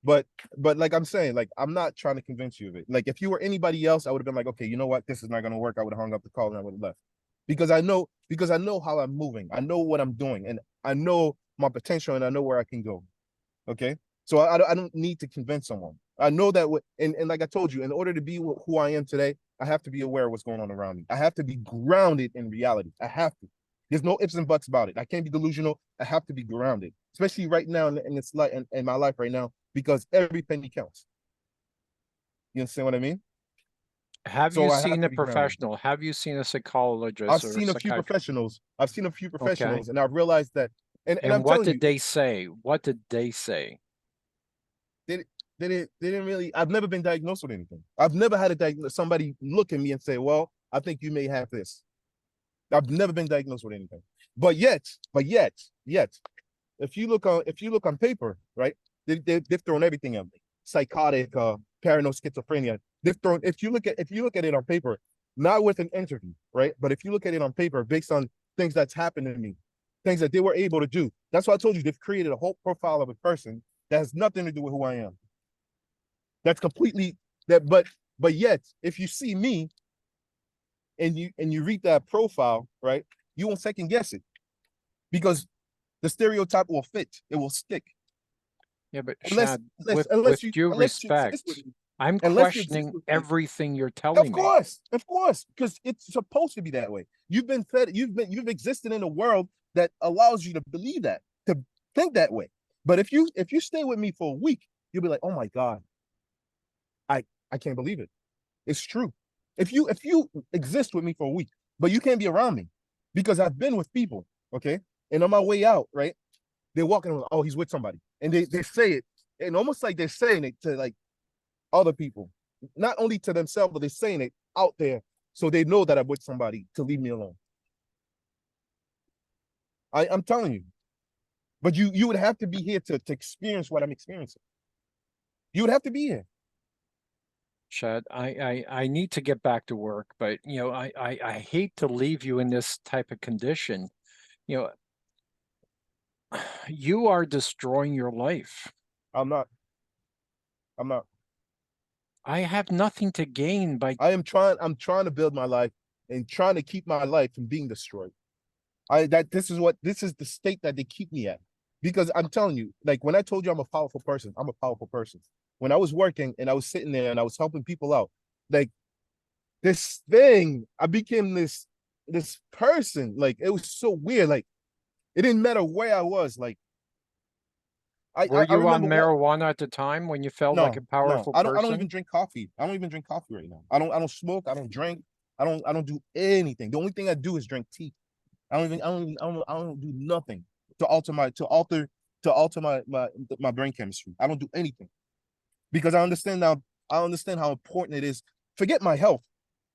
but like I'm saying, like I'm not trying to convince you of it. Like if you were anybody else, I would have been like, okay, you know what, this is not gonna work. I would have hung up the call and I would have left because I know how I'm moving. I know what I'm doing, and I know my potential, and I know where I can go. Okay, so I don't need to convince someone. I know that and like I told you, in order to be who I am today, I have to be aware of what's going on around me. I have to be grounded in reality. I have to. There's no ifs and buts about it. I can't be delusional. I have to be grounded, especially right now in this life in my life right now, because every penny counts. You understand what I mean? Have you So I have seen to a be grounded. professional? Have you seen a psychologist I've or a seen a few psychiatrist? professionals. I've seen a few Okay. professionals, and I've realized that. And And I'm what telling did you, they say? What did they say? they they didn't really. I've never been diagnosed with anything. I've never had somebody look at me and say, "Well, I think you may have this." I've never been diagnosed with anything. But yet, if you look on paper, right? They've thrown everything at me: psychotic, paranoid schizophrenia. They've thrown. If you look at it on paper, not with an interview, right? But if you look at it on paper, based on things that's happened to me, things that they were able to do. That's why I told you they've created a whole profile of a person that has nothing to do with who I am. That's completely that. But yet, if you see me and you read that profile, right, you won't second guess it because the stereotype will fit. It will stick. Yeah, but Unless Shad, with due unless you exist with respect, me. I'm Unless you exist questioning with me. everything you're telling me. Of course, because it's supposed to be that way. You've been fed. You've existed in a world that allows you to believe that, to think that way. But if you stay with me for a week, you'll be like, oh my god, I can't believe it. It's true. If you exist with me for a week, but you can't be around me because I've been with people, okay, and on my way out, right, they're walking. Oh, he's with somebody, and they say it, and almost like they're saying it to like other people, not only to themselves, but they're saying it out there so they know that I'm with somebody to leave me alone. I'm telling you, but you would have to be here to experience what I'm experiencing. You would have to be here. Shad, I need to get back to work, but you know, I hate to leave you in this type of condition. You know, you are destroying your life. I'm not. I'm not. I have nothing to gain by I'm trying to build my life and trying to keep my life from being destroyed. I that this is the state that they keep me at. Because I'm telling you, like when I told you I'm a powerful person, I'm a powerful person. When I was working and I was sitting there and I was helping people out, like this thing, I became this person. Like it was so weird. Like it didn't matter where I was. Like were I you on remember what marijuana at the time when you felt like a no, powerful I don't even person? drink coffee. I don't even drink coffee right now. I don't smoke, I don't drink, I don't do anything. The only thing I do is drink tea. I don't do nothing to alter my brain chemistry. I don't do anything because I understand how important it is. Forget my health,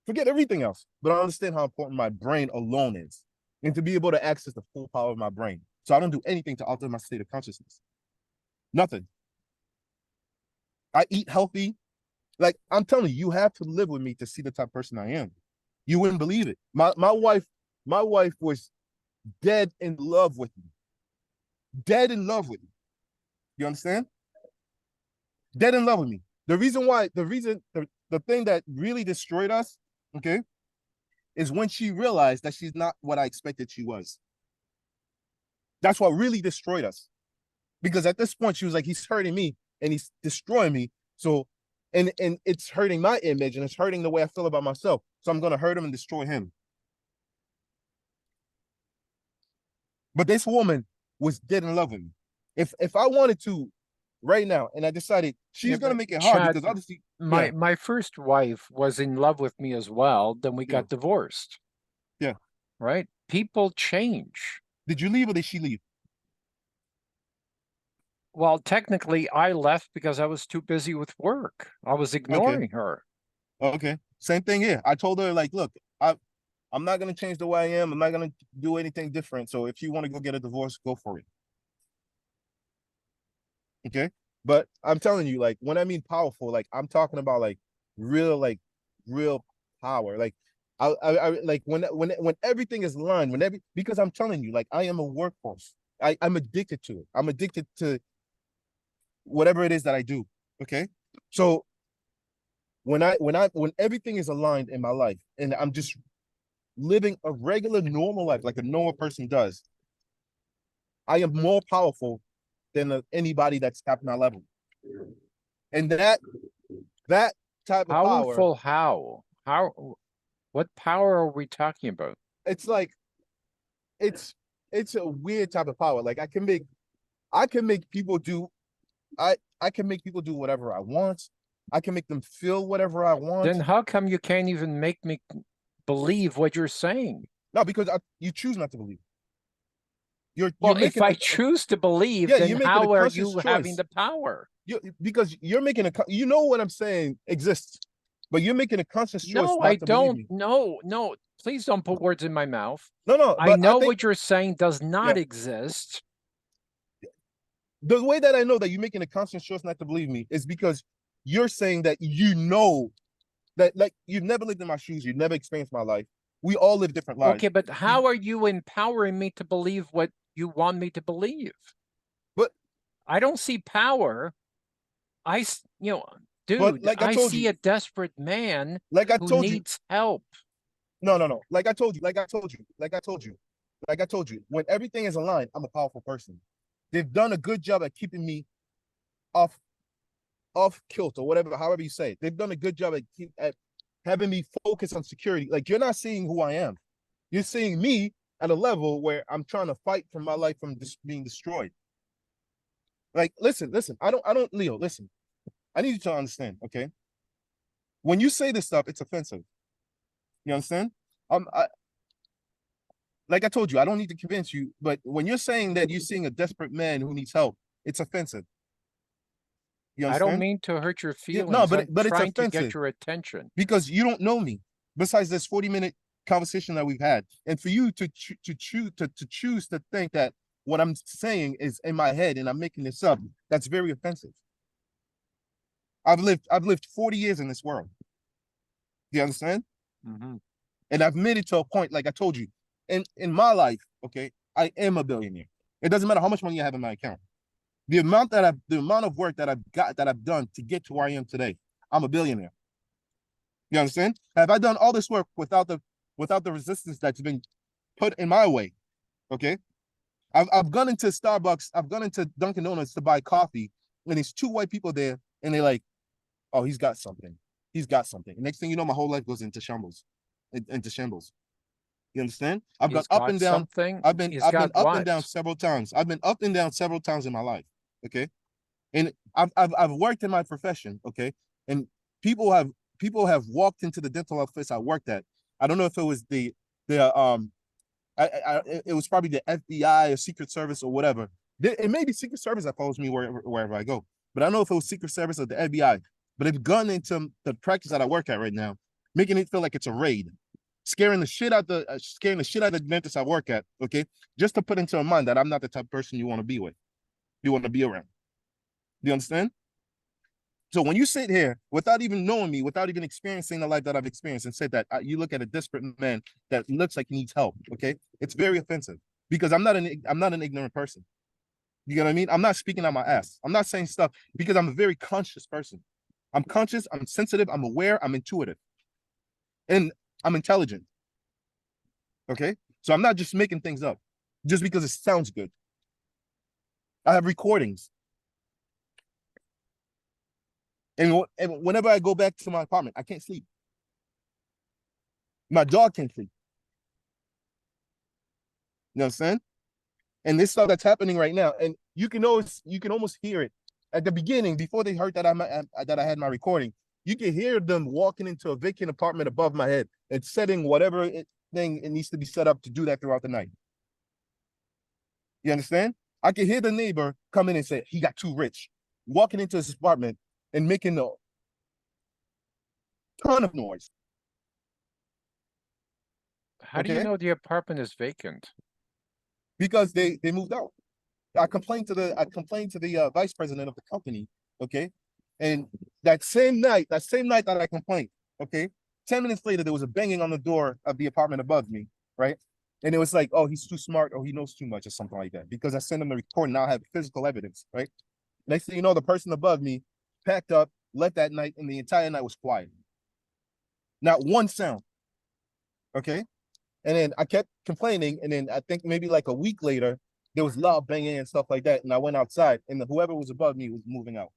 forget everything else, but I understand how important my brain alone is, and to be able to access the full power of my brain. So I don't do anything to alter my state of consciousness. Nothing. I eat healthy. Like I'm telling you, you have to live with me to see the type of person I am. You wouldn't believe it. My wife was dead in love with me. Dead in love with me. You understand? Dead in love with me. The thing that really destroyed us, okay, is when she realized that she's not what I expected she was. That's what really destroyed us. Because at this point, she was like, he's hurting me and he's destroying me. So, and it's hurting my image and it's hurting the way I feel about myself. So I'm gonna hurt him and destroy him. But this woman was dead in love with me. If I wanted to right now, and I decided Yeah, she's gonna but make it hard Chad, because obviously, my yeah, my first wife was in love with me as well. Then we yeah, got divorced, yeah. right? People change. Did you leave or did she leave? Well, technically, I left because I was too busy with work. I was Okay, ignoring her. okay. Same thing here. I told her like, look, I'm not gonna change the way I am. I'm not gonna do anything different. So if you want to go get a divorce, go for it. Okay. But I'm telling you, like when I mean powerful, like I'm talking about like real power. Like I like when everything is aligned, because I'm telling you, like I am a workforce. I'm addicted to it. I'm addicted to whatever it is that I do. Okay. So when everything is aligned in my life and I'm just living a regular normal life like a normal person does, I am more powerful than anybody that's at my level. And that type of power, Powerful how? What power are we talking about? it's like it's it's a weird type of power. Like I can make people do I can make people do whatever I want. I can make them feel whatever I Then want. how come you can't even make me believe what you're saying? No, because you choose not to believe. You're Well, if making I choose to believe, yeah, then you're making a how are conscious you having choice. the power? Because you're making you know what I'm saying exists, but you're making a conscious choice No, I not to believe don't. me. No, no. Please don't put words in my mouth. No, no, I but I know think what you're saying does yeah, not exist. the way that I know that you're making a conscious choice not to believe me is because you're saying that you know that like you've never lived in my shoes, you've never experienced my life. We all live different Okay, lives. but how are you empowering me to believe what you want me to believe? But I don't see power. but Dude, like I I told see you, a desperate man like I who told you, needs help. no, no, no. Like I told you, when everything is aligned, I'm a powerful person. They've done a good job at keeping me off off kilt or whatever, however you say it. They've done a good job at having me focus on security. Like you're not seeing who I am. You're seeing me at a level where I'm trying to fight for my life from being destroyed. Like, listen. Leo. Listen, I need you to understand. Okay, when you say this stuff, it's offensive. You understand? I like I told you, I don't need to convince you. But when you're saying that you're seeing a desperate man who needs help, it's offensive. You I don't understand? mean to hurt your Yeah, no, feelings. I'm but it's trying to get offensive your attention. because you don't know me. Besides this 40-minute conversation that we've had, and for you to choose to think that what I'm saying is in my head and I'm making this up, that's very offensive. I've lived 40 years in this world. Do you understand? Hmm. And I've made it to a point, like I told you, in my life, okay, I am a billionaire. It doesn't matter how much money I have in my account. The amount of work that I've done to get to where I am today, I'm a billionaire. You understand? Have I done all this work without the resistance that's been put in my way? Okay. I've gone into Starbucks, I've gone into Dunkin' Donuts to buy coffee, and there's two white people there, and they're like, oh, he's got something. He's got something. And next thing you know, my whole life goes into shambles. Into shambles. You understand? I've gone He's up got and down. something. He's I've been got up and down what? several times. I've been up and down several times in my life. Okay. And I've worked in my profession. Okay. And people have people have walked into the dental office I worked at. I don't know if it was the it was probably the FBI or Secret Service or whatever. It may be Secret Service that follows me wherever I go, but I don't know if it was Secret Service or the FBI. But they've gone into the practice that I work at right now, making it feel like it's a raid, scaring the shit out of the dentist I work at. Okay, just to put into a mind that I'm not the type of person you want to be with, you want to be around. Do you understand? So when you sit here without even knowing me, without even experiencing the life that I've experienced, and said that you look at a desperate man that looks like he needs help, okay, it's very offensive because I'm not an ignorant person. You get what I mean? I'm not speaking on my ass. I'm not saying stuff because I'm a very conscious person. I'm conscious. I'm sensitive. I'm aware. I'm intuitive, and I'm intelligent. Okay, so I'm not just making things up just because it sounds good. I have recordings, and whenever I go back to my apartment, I can't sleep. My dog can't sleep. You know what I'm saying? And this stuff that's happening right now, and you can almost hear it at the beginning, before they heard that I had my recording, you can hear them walking into a vacant apartment above my head and setting whatever thing it needs to be set up to do that throughout the night. You understand? I can hear the neighbor come in and say he got too rich, walking into his apartment and making a ton of noise. How do you Okay, know the apartment is vacant? because they moved out. I complained to the vice president of the company. Okay, and that same night that I complained. Okay, 10 minutes later there was a banging on the door of the apartment above me. Right, and it was like, oh, he's too smart or he knows too much or something like that. Because I sent him the report and now I have physical evidence. Right. Next thing you know, the person above me packed up, left that night, and the entire night was quiet. Not one sound. Okay. And then I kept complaining. And then I think maybe like a week later, there was loud banging and stuff like that. And I went outside, and whoever was above me was moving out.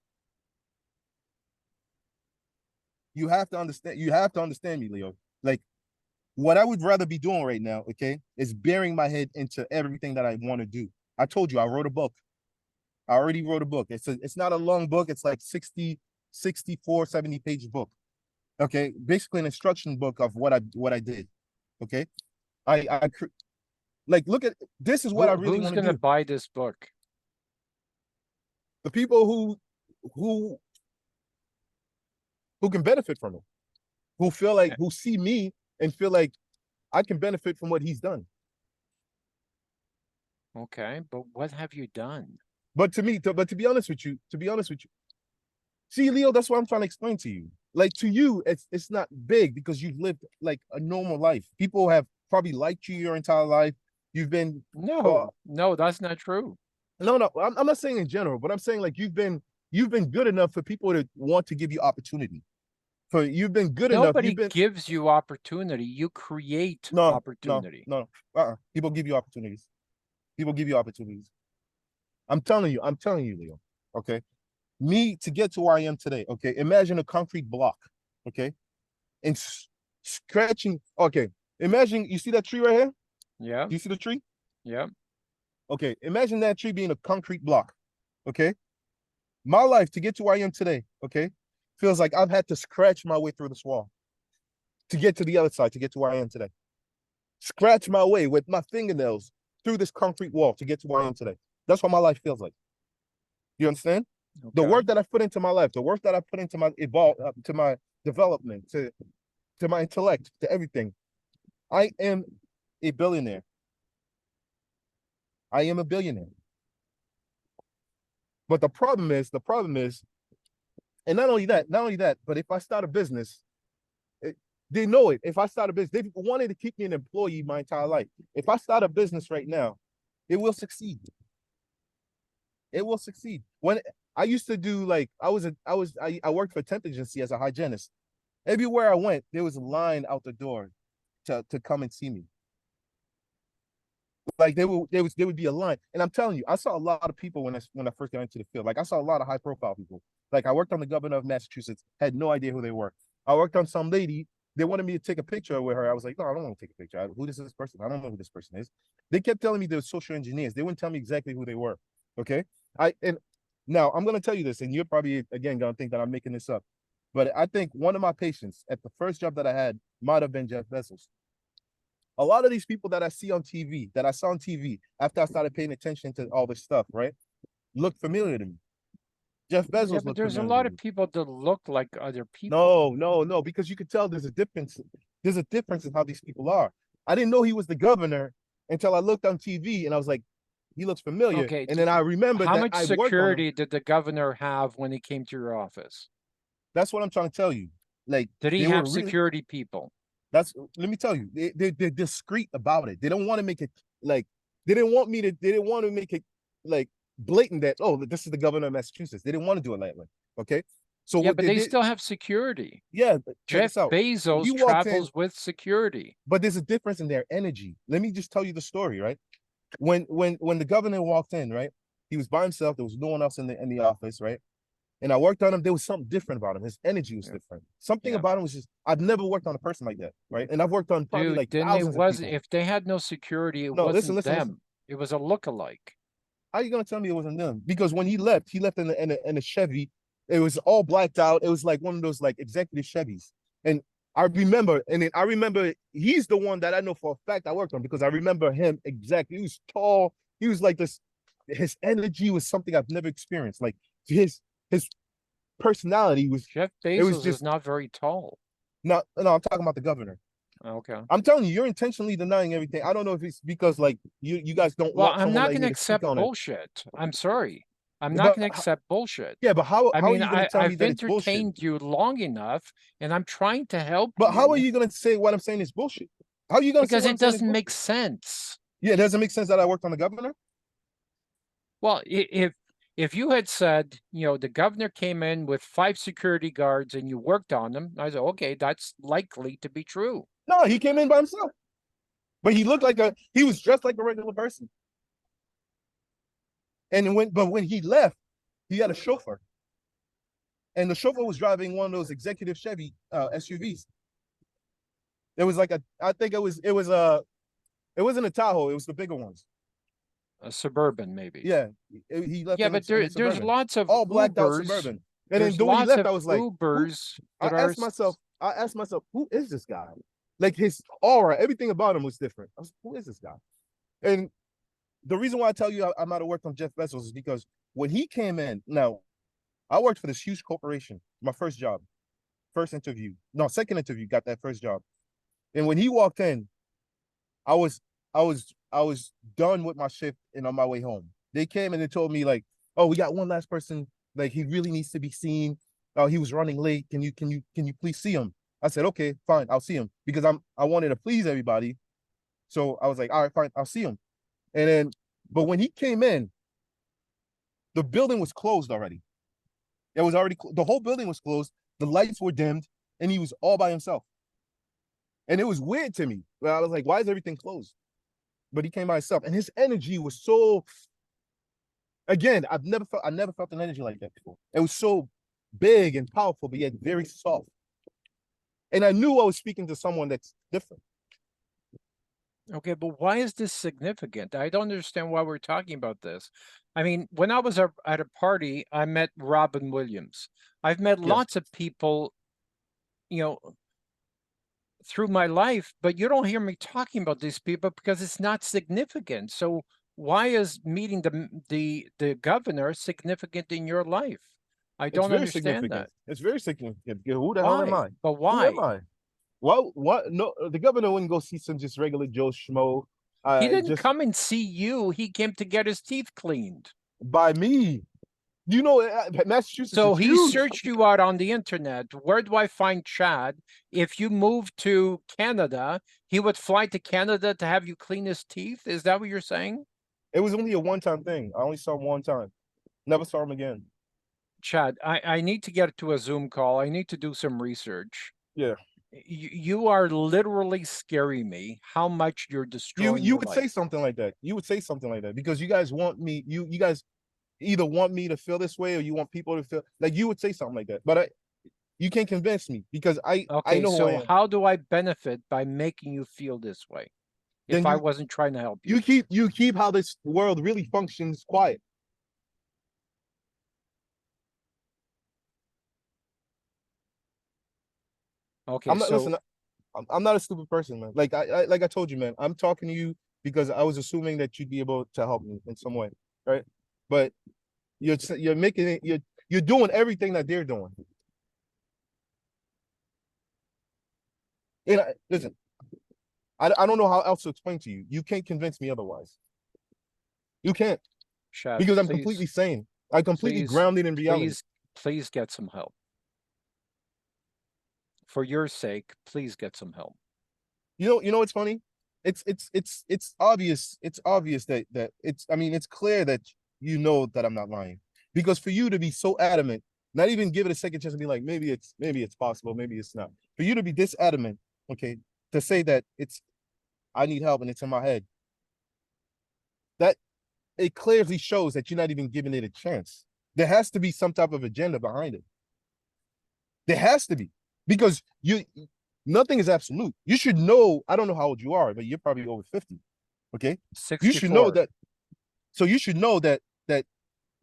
You have to understand. You have to understand me, Leo. Like, what I would rather be doing right now, okay, is burying my head into everything that I want to do. I told you I wrote a book. I already wrote a book. It's not a long book. It's like 60, 64, 70 page book. Okay. Basically an instruction book of what I did. Okay. I like, look at this is what I really Who's want to going to do. buy this book? The people who who can benefit from it, who feel like, Eh, who see me and feel like I can benefit from what he's done. Okay, but what have you done? But to be honest with you, see, Leo, that's what I'm trying to explain to you. Like, to you, it's not big because you've lived like a normal life. People have probably liked you your entire life. You've been, uh, No, that's not true. no, I'm not saying in general, but I'm saying like you've been good enough for people to want to give you opportunity. For you've been good enough. You've Nobody been gives you opportunity. You create no, no, opportunity. no. People give you opportunities. People give you opportunities. I'm telling you, Leo. Okay. Me to get to where I am today. Okay. Imagine a concrete block. Okay. And scratching. Okay. Imagine you see that tree right here? Yeah, Do you see the tree? yeah. Okay. Imagine that tree being a concrete block. Okay. My life to get to where I am today. Okay. Feels like I've had to scratch my way through this wall to get to the other side, to get to where I am today. Scratch my way with my fingernails through this concrete wall to get to where I am today. That's what my life feels like. You understand? The Okay. work that I put into my life, the work that I put into my to my development, to my intellect, to everything. I am a billionaire. I am a billionaire. But the problem is, and not only that, but if I start a business, it, they know it. If I start a business, they've wanted to keep me an employee my entire life. If I start a business right now, it will succeed. It will succeed. When I used to do like I worked for a temp agency as a hygienist. Everywhere I went, there was a line out the door to come and see me. Like there would be a line, and I'm telling you, I saw a lot of people when I first got into the field. Like I saw a lot of high profile people. Like I worked on the governor of Massachusetts, had no idea who they were. I worked on some lady. They wanted me to take a picture with her. I was like, no, I don't want to take a picture. Who is this person? I don't know who this person is. They kept telling me they were social engineers. They wouldn't tell me exactly who they were. Okay, and now I'm gonna tell you this, and you're probably again gonna think that I'm making this up, but I think one of my patients at the first job that I had might have been Jeff Bezos. A lot of these people that I see on TV, that I saw on TV after I started paying attention to all this stuff, right, look familiar to me. Jeff Yeah, Bezos but looked there's a familiar to lot of me. people that look like other people. No, because you could tell there's a difference. There's a difference in how these people are. I didn't know he was the governor until I looked on TV and I was like, he looks familiar. Okay, And then I remembered how that much I worked on him. security did the governor have when he came to your office? That's what I'm trying to tell you. Like Did he they were have really, security people? that's, let me tell you, they're discreet about it. They don't want to make it like, they didn't want to make it like blatant that, oh, this is the governor of Massachusetts. They didn't want to do it that way. Okay. So Yeah, what but they they did, still have security. yeah, but check Jeff this out. He Bezos walked in, travels with security. but there's a difference in their energy. Let me just tell you the story, right? When the governor walked in, right? He was by himself. There was no one else in the office, right? And I worked on him. There was something different about him. His energy was Yeah, different. Something yeah. about him was just, I've never worked on a person like that, right? And I've worked on probably Dude, like then it thousands of wasn't, people. if they had no security, it No, listen, wasn't listen, listen. them. It was a look-alike. How are you gonna tell me it wasn't them? Because when he left in the Chevy. It was all blacked out. It was like one of those like executive Chevys. And I remember he's the one that I know for a fact I worked on because I remember him exactly. He was tall. He was like this. His energy was something I've never experienced. Like his personality was. Jeff It was Bezos is just not very tall. not. No, I'm talking about the governor. Okay. I'm telling you, you're intentionally denying everything. I don't know if it's because like you guys don't Well, want I'm someone not like going to me to speak accept on it. bullshit. I'm sorry. I'm not But going to accept bullshit. yeah, but I how are mean, you gonna tell me I've that it's bullshit? entertained you long enough and I'm trying to help But how are you you gonna say what I'm saying is bullshit? How are you gonna say because what I'm it saying is doesn't make bullshit? sense. Yeah, it doesn't make sense that I worked on the governor. Well, if you had said, the governor came in with 5 security guards and you worked on them, I said, okay, that's likely to be true. No, he came in by himself. But he was dressed like a regular person. And when he left, he had a chauffeur. And the chauffeur was driving one of those executive Chevy SUVs. It was like I think it wasn't a Tahoe, it was the bigger ones. A suburban, maybe. Yeah. He left Yeah, but in a there's Suburban. lots of All blacked out Ubers. Suburban. And There's then when he lots left, of I was like, who Ubers that are I asked myself, who is this guy? Like his aura, everything about him was different. I was like, who is this guy? And the reason why I tell you I might have worked on Jeff Bezos is because when he came in, now I worked for this huge corporation, my first job, first interview, no, second interview, got that first job. And when he walked in, I was I was done with my shift and on my way home. They came and they told me like, oh, we got one last person, like he really needs to be seen. Oh, he was running late. Can you please see him? I said, okay, fine, I'll see him because I wanted to please everybody. So I was like, all right, fine, I'll see him. And then, but when he came in, the building was closed already. It was already the whole building was closed. The lights were dimmed, and he was all by himself. And it was weird to me. I was like, why is everything closed? But he came by himself, and his energy was so. Again, I never felt an energy like that before. It was so big and powerful, but yet very soft. And I knew I was speaking to someone that's different. okay, but why is this significant? I don't understand why we're talking about this. I mean, when I was at a party, I met Robin Williams. I've met Yes, lots of people, you know, through my life, but you don't hear me talking about these people because it's not significant. So why is meeting the governor significant in your life? I it's don't very understand significant. that. It's very significant. Who the hell am Why? I? But Who am why? I? What? No, the governor wouldn't go see some just regular Joe Schmo. He didn't Just come and see you. He came to get his teeth cleaned. by me. You know, Massachusetts So is he huge. searched you out on the internet. Where do I find Chad? If you moved to Canada, he would fly to Canada to have you clean his teeth. Is that what you're saying? It was only a one-time thing. I only saw him one time. Never saw him again. Chad, I need to get to a Zoom call. I need to do some research. Yeah. You are literally scaring me how much you're destroying You your would say life. something like that. You would say something like that because you guys want me. You guys either want me to feel this way or you want people to feel like you would say something like that. But you can't convince me because I Okay, know who I so am. how do I benefit by making you feel this way if Then I wasn't trying to help you? you keep how this world really functions quiet. Okay, I'm not so listen. I'm not a stupid person, man. Like I told you, man. I'm talking to you because I was assuming that you'd be able to help me in some way, right? But you're making it. You're doing everything that they're doing. And listen, I don't know how else to explain to you. You can't convince me otherwise. You can't Chad, because I'm please, completely sane. I'm completely please, grounded in reality. please get some help. For your sake, please get some help. You know what's funny? It's obvious. It's obvious that it's. I mean, it's clear that you know that I'm not lying because for you to be so adamant, not even give it a second chance to be like maybe it's possible, maybe it's not. For you to be this adamant, okay, to say that it's I need help and it's in my head, that it clearly shows that you're not even giving it a chance. There has to be some type of agenda behind it. There has to be because nothing is absolute. You should know. I don't know how old you are, but you're probably over 50. Okay, you should know 64. that. So you should know that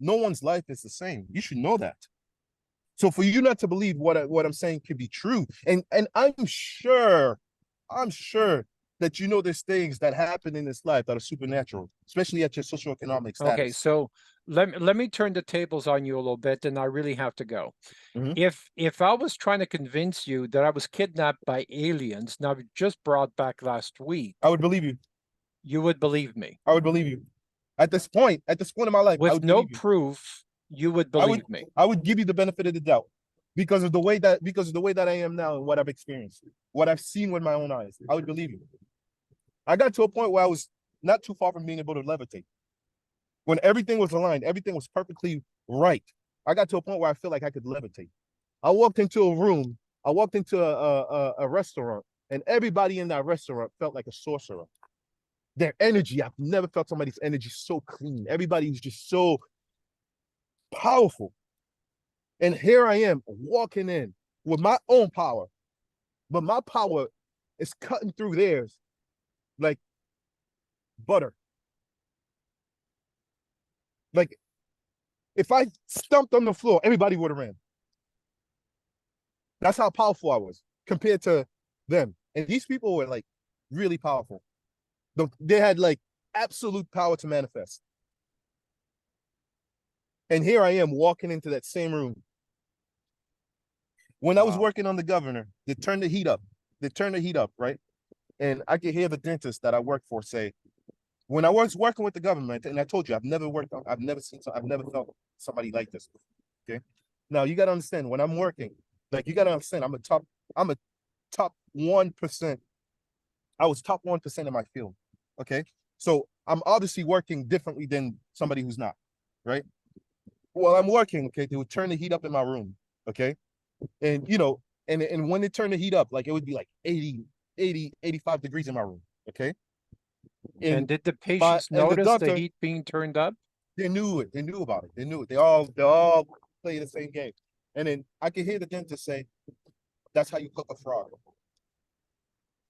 no one's life is the same. You should know that. So for you not to believe what I'm saying could be true, and I'm sure that you know there's things that happen in this life that are supernatural, especially at your socioeconomic Okay, status. so let me turn the tables on you a little bit, and I really have to go. Mhm. If I was trying to convince you that I was kidnapped by aliens, now just brought back last week, I would believe you. you would believe me. I would believe you. At this point in my life, I With would no believe you. proof, you would I would believe me. I would give you the benefit of the doubt because of the way that I am now and what I've experienced, what I've seen with my own eyes. I would believe you. I got to a point where I was not too far from being able to levitate. When everything was aligned, everything was perfectly right. I got to a point where I feel like I could levitate. I walked into a room, I walked into a restaurant, and everybody in that restaurant felt like a sorcerer. Their energy, I've never felt somebody's energy so clean. Everybody was just so powerful. And here I am walking in with my own power, but my power is cutting through theirs like butter. Like if I stumped on the floor, everybody would have ran. That's how powerful I was compared to them. And these people were like really powerful. They had like absolute power to manifest. And here I am walking into that same room. When I was Wow. working on the governor, they turned the heat up. They turned the heat up, right? And I could hear the dentist that I work for say, when I was working with the government, and I told you, I've never seen, I've never felt somebody like this. Okay. Now you got to understand when I'm working, like you got to understand, I'm a top 1%. I was top 1% in my field. Okay. So I'm obviously working differently than somebody who's not, right? While I'm working, okay, they would turn the heat up in my room. Okay. And and when they turn the heat up, like it would be like 85 degrees in my room. Okay. And And did the my patients and the notice the doctor, heat being turned up? they knew it. They knew about it. They knew it. They all play the same game. And then I could hear the dentist say, "That's how you cook a frog.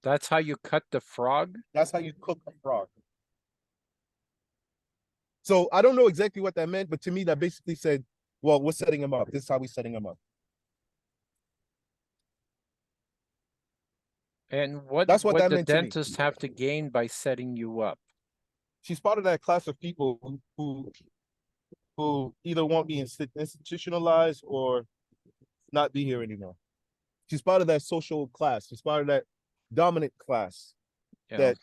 That's how you cut the frog? That's how you cook a frog." So I don't know exactly what that meant, but to me, that basically said, "Well, we're setting him up. This is how we're setting him up." And what That's what would that the meant to me. dentist have to gain by setting you up? She's part of that class of people who either want me institutionalized or not be here anymore. She's part of that social class. She's part of that dominant class Yeah. that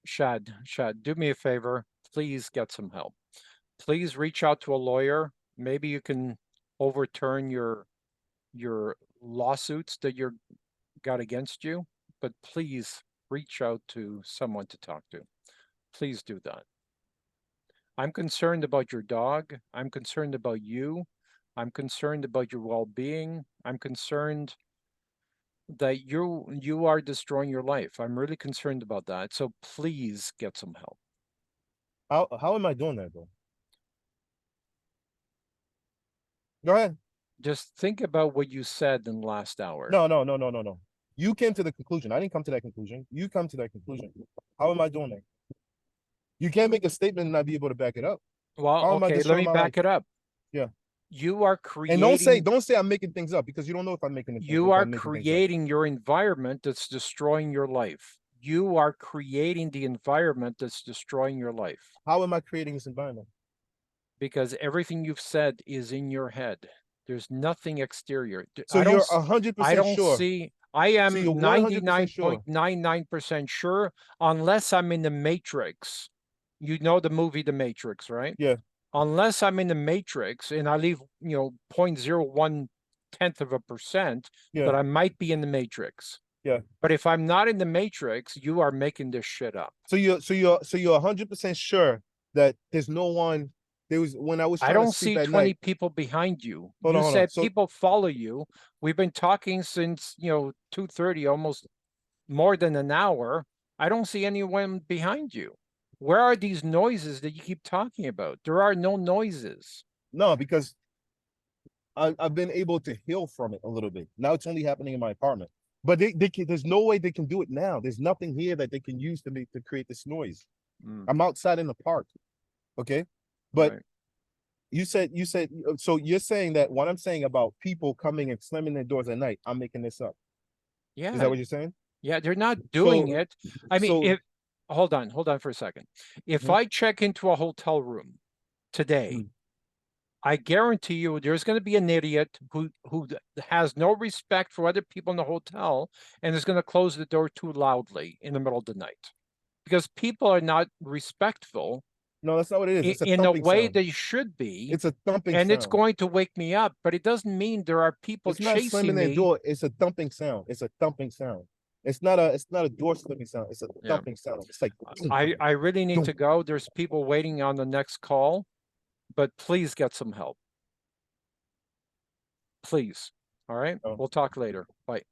Shad, do me a favor. Please get some help. Please reach out to a lawyer. Maybe you can overturn your lawsuits that you're got against you, but please reach out to someone to talk to. Please do that. I'm concerned about your dog. I'm concerned about you. I'm concerned about your well-being. I'm concerned that you are destroying your life. I'm really concerned about that. So please get some help. how am I doing that though? Go ahead. Just think about what you said in the last hour. No. You came to the conclusion. I didn't come to that conclusion. You come to that conclusion. How am I doing that? You can't make a statement and not be able to back it up. Well, How am I okay, let destroying me my life? back it up. Yeah. You are And creating don't say I'm making things up because you don't know if you if are I'm making things up. creating your environment that's destroying your life. You are creating the environment that's destroying your life How am I creating this environment? because everything you've said is in your head. There's nothing exterior. So you're 100% sure. I So am you're 100% sure. 99.99% sure unless I'm in the Matrix. You know the movie The Matrix, right? Yeah. Unless I'm in the Matrix and I leave, 0.01 tenth of a percent Yeah. that I might be in the Matrix. Yeah. But if I'm not in the Matrix, you are making this shit up. So you're 100% sure that there's no one. There was when I was I trying to don't sleep see at 20 night. people behind you. Hold on, You hold on. said So people follow you. We've been talking since, 2:30, almost more than an hour. I don't see anyone behind you. Where are these noises that you keep talking about? There are no noises. no, because I've been able to heal from it a little bit. Now it's only happening in my apartment. But there's no way they can do it now. There's nothing here that they can use to create this noise. Mm. I'm outside in the park. Okay, but Right. you said so you're saying that what I'm saying about people coming and slamming their doors at night, I'm making this up. Is that Yeah. what you're saying? Yeah. They're not doing So it. I mean, so if, hold on for a second. If mhm, I check into a hotel room today, mhm. I guarantee you there's going to be an idiot who has no respect for other people in the hotel and is going to close the door too loudly in the middle of the night because people are not respectful No, that's not what it is. It's a in a thumping way sound. they should be, It's a thumping and it's sound. going to wake me up, but it doesn't mean there are people It's not slamming chasing their me. door. It's a thumping sound. It's a thumping sound. It's not a door slamming sound. It's a Yeah. thumping sound. It's like I really need doom. to go. There's people waiting on the next call, but please get some help. Please. All right. Oh. We'll talk later. Bye.